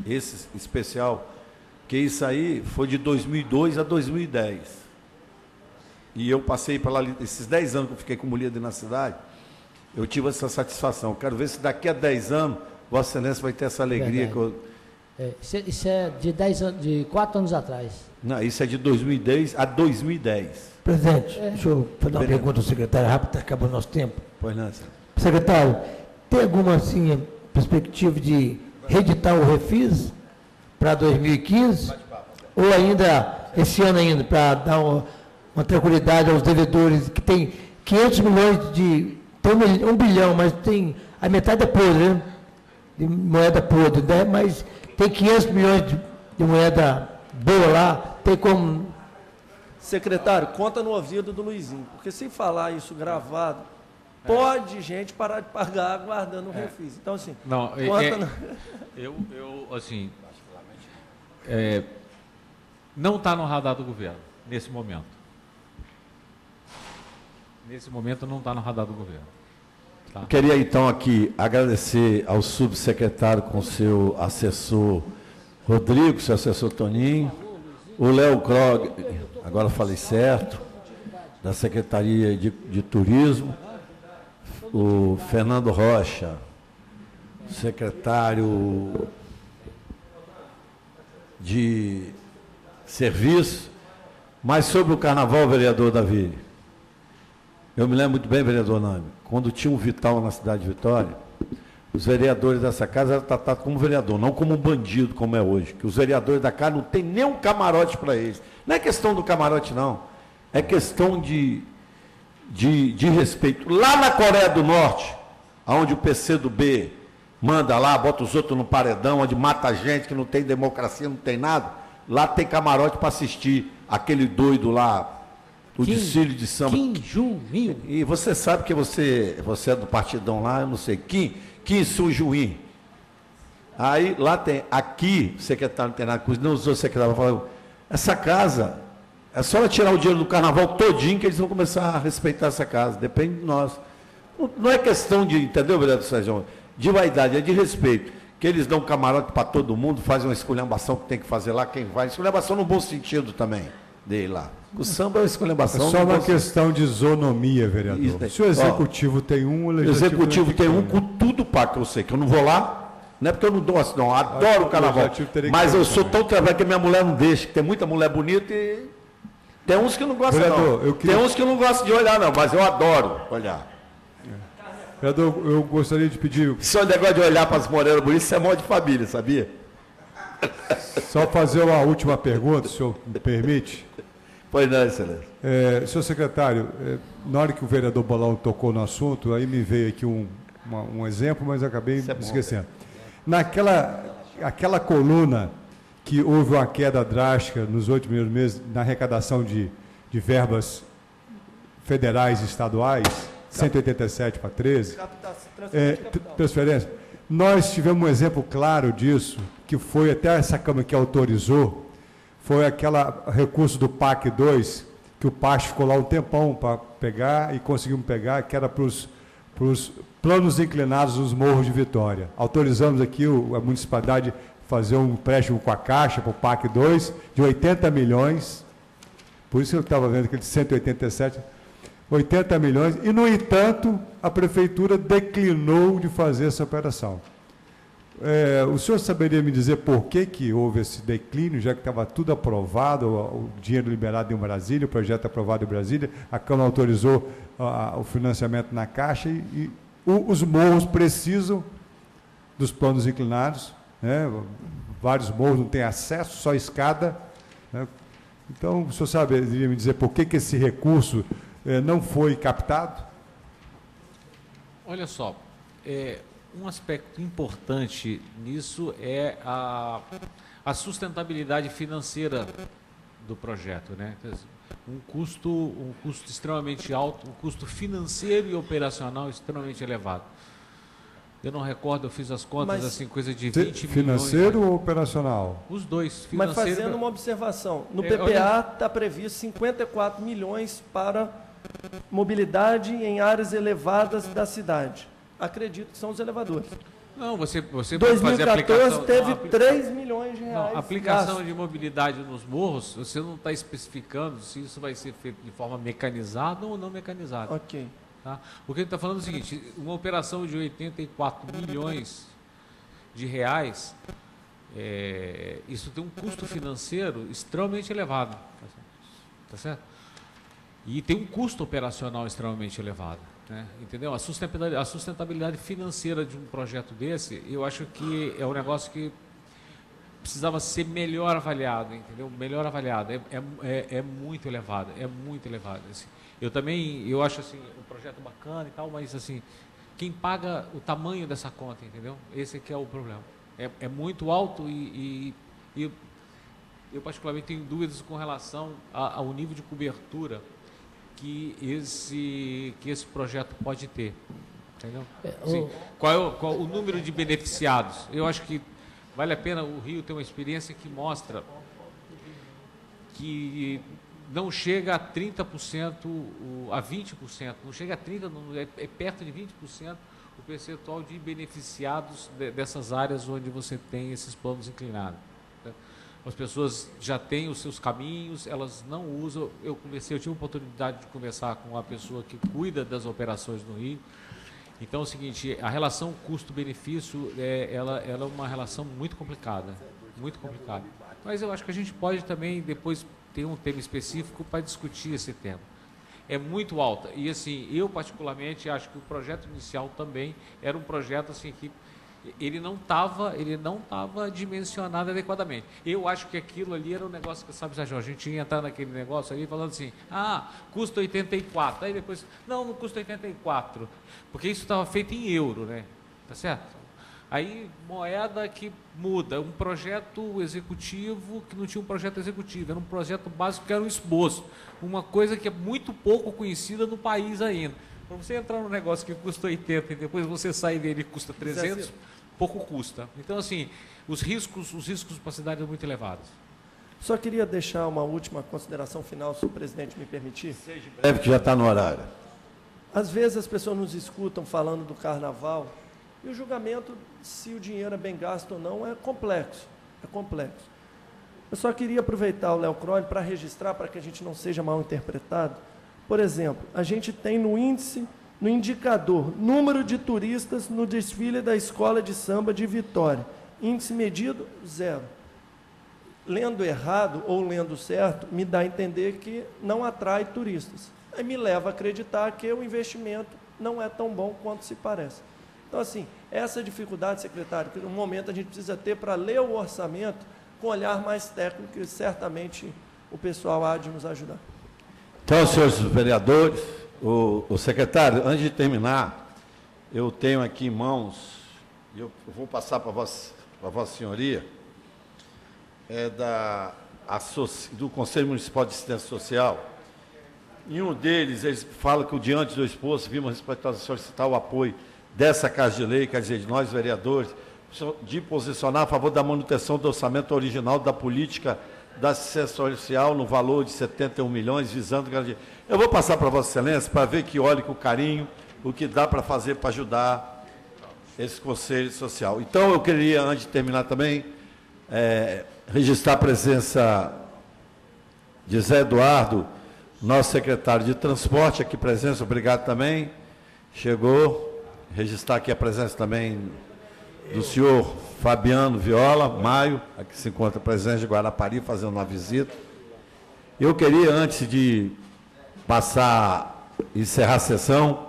esse especial, que isso aí foi de 2002 a 2010. E eu passei pela, esses 10 anos que eu fiquei como líder na cidade, eu tive essa satisfação. Quero ver se daqui a 10 anos, Vossa Excelência vai ter essa alegria. Isso é de 10 anos, de 4 anos atrás. Não, isso é de 2010 a 2010. Presidente, deixa eu fazer uma pergunta ao secretário rápido, está acabando o nosso tempo. Pois não, senhor. Secretário, tem alguma assim, perspectiva de reeditar o Refis para 2015? Ou ainda, esse ano ainda, para dar uma tranquilidade aos devedores, que tem 500 milhões de... Tem 1 bilhão, mas tem... A metade é podre, né? De moeda podre, né? Mas tem 500 milhões de moeda boa lá, tem como... Secretário, conta no ouvido do Luizinho, porque se falar isso gravado, pode gente parar de pagar aguardando o refis. Então, assim, não, conta assim, não está no radar do governo, nesse momento. Nesse momento não está no radar do governo. Tá? Queria, então, aqui agradecer ao subsecretário com seu assessor Rodrigo, seu assessor Toninho, o Léo Krog, agora falei certo, da Secretaria de Turismo, o Fernando Rocha, secretário de Serviço. Mas sobre o carnaval, vereador Davi, eu me lembro muito bem, vereador Nami, quando tinha um Vital na cidade de Vitória, os vereadores dessa casa eram tratados como vereador, não como um bandido, como é hoje, que os vereadores da casa não tem nem um camarote para eles. Não é questão do camarote, não. É questão de respeito. Lá na Coreia do Norte, onde o PCdoB manda lá, bota os outros no paredão, onde mata gente, que não tem democracia, não tem nada, lá tem camarote para assistir aquele doido lá, o desfile de samba. Kim Jong-il. E você sabe que você é do partidão lá, eu não sei, Kim Soo-juin. Aí lá tem, aqui, o secretário não tem nada com isso, não usou o secretário, falou, essa casa, é só ela tirar o dinheiro do carnaval todinho que eles vão começar a respeitar essa casa, depende de nós. Não é questão de, entendeu, vereador Sérgio? De vaidade, é de respeito. Que eles dão camarote para todo mundo, fazem uma esculhambação que tem que fazer lá, quem vai. Esculhambação no bom sentido também, dele lá. O samba é uma esculhambação. É só uma questão de isonomia, vereador. Isso, se o executivo tem um, o legislativo tem um com tudo para que eu sei, que eu não vou lá, não é porque eu não dou assim, não, adoro o carnaval. Mas eu sou tão trabalho que a minha mulher não deixa, que tem muita mulher bonita e tem uns que não gostam, vereador, não. Tem uns que não gostam de olhar, não, mas eu adoro olhar. Vereador, eu gostaria de pedir... Se o negócio de olhar para as morenas bonitas, isso é mó de família, sabia? Só fazer uma última pergunta, se o senhor me permite. Pois não, excelência. Senhor secretário, na hora que o vereador Bolão tocou no assunto, aí me veio aqui um exemplo, mas eu acabei me esquecendo. Aquela coluna que houve uma queda drástica nos 8 primeiros meses na arrecadação de verbas federais e estaduais, 187 para 13, transferência. Nós tivemos um exemplo claro disso, que foi até essa Câmara que autorizou, foi aquele recurso do PAC 2, que o PAC ficou lá um tempão para pegar e conseguimos pegar, que era para os planos inclinados nos morros de Vitória. Autorizamos aqui a municipalidade fazer um empréstimo com a Caixa para o PAC 2 de 80 milhões, por isso eu estava vendo aquele 187, 80 milhões, e, no entanto, a Prefeitura declinou de fazer essa operação. O senhor saberia me dizer por que houve esse declínio, já que estava tudo aprovado, o dinheiro liberado em Brasília, o projeto aprovado em Brasília, a Câmara autorizou o financiamento na Caixa e os morros precisam dos planos inclinados, né? Vários morros não têm acesso, só escada, né? Então, o senhor saberia me dizer por que esse recurso não foi captado? Olha só, um aspecto importante nisso é a sustentabilidade financeira do projeto, né? Um custo extremamente alto, um custo financeiro e operacional extremamente elevado. Eu não recordo, eu fiz as contas, assim, coisa de 20 financeiro milhões. ou operacional? Os dois. Mas fazendo uma observação, no PPA está previsto 54 milhões para mobilidade em áreas elevadas da cidade. Acredito que são os elevadores. Não, você pode 2014 fazer aplicação... teve 3 milhões de reais. Não, aplicação de mobilidade nos morros, você não está especificando se isso vai ser feito de forma mecanizada ou não mecanizada. Ok. Tá? O que ele está falando é o seguinte, uma operação de 84 milhões de reais, isso tem um custo financeiro extremamente elevado. Tá certo? E tem um custo operacional extremamente elevado. Né? Entendeu? A sustentabilidade financeira de um projeto desse, eu acho que é um negócio que precisava ser melhor avaliado, entendeu? Melhor avaliado. É muito elevado, assim. Eu acho assim, um projeto bacana e tal, mas assim, quem paga o tamanho dessa conta, entendeu? Esse aqui é o problema. É muito alto e eu particularmente tenho dúvidas com relação ao nível de cobertura que esse projeto pode ter, entendeu? Assim, qual o número de beneficiados? Eu acho que vale a pena o Rio ter uma experiência que mostra que não chega a 30%, a 20%, não chega a 30%, é perto de 20% o percentual de beneficiados dessas áreas onde você tem esses planos inclinados. As pessoas já têm os seus caminhos, elas não usam. Eu tive a oportunidade de conversar com a pessoa que cuida das operações no Rio. Então é o seguinte, a relação custo-benefício, ela é uma relação muito complicada, muito complicada. Mas eu acho que a gente pode também depois ter um tema específico para discutir esse tema. É muito alta. E assim, eu particularmente acho que o projeto inicial também era um projeto assim que ele não estava dimensionado adequadamente. Eu acho que aquilo ali era um negócio que, sabe, Jorge, a gente ia entrar naquele negócio ali falando assim, custa 84, aí depois, não custa 84, porque isso estava feito em euro, né? Tá certo? Aí, moeda que muda, um projeto executivo que não tinha um projeto executivo, era um projeto básico que era um esboço, uma coisa que é muito pouco conhecida no país ainda. Para você entrar num negócio que custa 80 e depois você sair dele e custa 300, pouco custa. Então, assim, os riscos para a cidade são muito elevados. Só queria deixar uma última consideração final, se o presidente me permitir. Seja breve, que já está no horário. Às vezes as pessoas nos escutam falando do carnaval e o julgamento, se o dinheiro é bem gasto ou não, é complexo. Eu só queria aproveitar o Léo Croy para registrar, para que a gente não seja mal interpretado. Por exemplo, a gente tem no indicador, número de turistas no desfile da Escola de Samba de Vitória. Índice medido, 0. Lendo errado ou lendo certo, me dá a entender que não atrai turistas. Aí me leva a acreditar que o investimento não é tão bom quanto se parece. Então, assim, essa dificuldade, secretário, que no momento a gente precisa ter para ler o orçamento com olhar mais técnico, e certamente o pessoal há de nos ajudar. Então, senhores vereadores, o secretário, antes de terminar, eu tenho aqui em mãos, eu vou passar para Vossa Senhoria, do Conselho Municipal de Assistência Social. Em um deles, eles falam que o diante do exposto, vimos respeitosa solicitar o apoio dessa Casa de Lei, quer dizer, de nós vereadores, de posicionar a favor da manutenção do orçamento original da política da assistência social no valor de 71 milhões, visando garantir. Eu vou passar para Vossa Excelência para ver que olhe com carinho o que dá para fazer para ajudar esse Conselho Social. Então, eu queria, antes de terminar também, registrar a presença de Zé Eduardo, nosso secretário de Transporte, aqui presença, obrigado também. Chegou. Registrar aqui a presença também do senhor Fabiano Viola Maio, aqui se encontra presente de Guarapari, fazendo uma visita. Eu queria, antes de encerrar a sessão,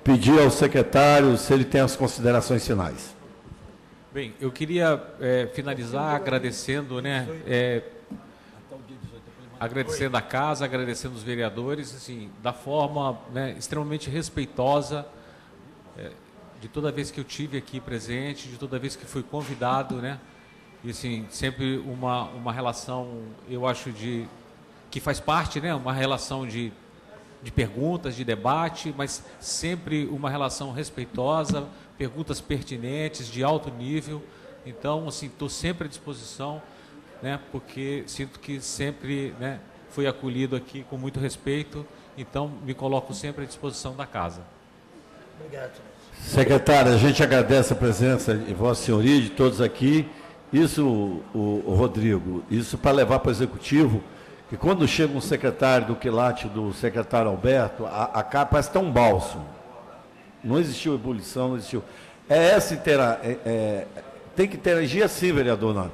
pedir ao secretário se ele tem as considerações finais. Bem, eu queria finalizar agradecendo, agradecendo a casa, agradecendo os vereadores, assim, da forma extremamente respeitosa, de toda vez que eu tive aqui presente, de toda vez que fui convidado, e assim, sempre uma relação, eu acho, de que faz parte, né, uma relação de perguntas, de debate, mas sempre uma relação respeitosa, perguntas pertinentes, de alto nível. Então, assim, estou sempre à disposição, né, porque sinto que sempre, né, fui acolhido aqui com muito respeito, então me coloco sempre à disposição da casa. Obrigado. Secretário, a gente agradece a presença de Vossa Senhoria e de todos aqui. Isso, o Rodrigo, isso para levar para o Executivo, que quando chega um secretário do quilate do secretário Alberto, a cara parece que está um bálsamo. Não existiu ebulição, não existiu. Tem que interagir assim, vereador Nando.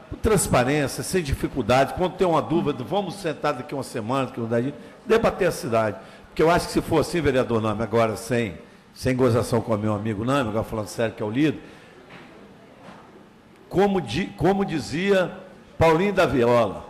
Com transparência, sem dificuldade. Quando tem uma dúvida, vamos sentar daqui uma semana, daqui um dia, debater a cidade. Porque eu acho que se for assim, vereador Nando, agora sem gozação com o meu amigo Nando, agora falando sério que é o líder, como dizia Paulinho da Viola,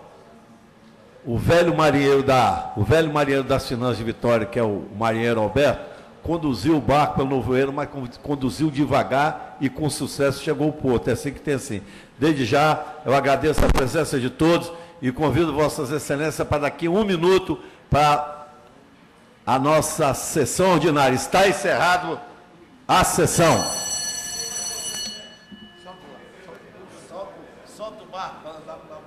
o velho marinheiro das finanças de Vitória, que é o marinheiro Alberto, conduziu o barco pelo Novoeiro, mas conduziu devagar e com sucesso chegou ao porto. É assim que tem assim. Desde já, eu agradeço a presença de todos e convido Vossas Excelências para daqui 1 minuto para a nossa sessão ordinária. Está encerrado a sessão. Solta o barco para andar para o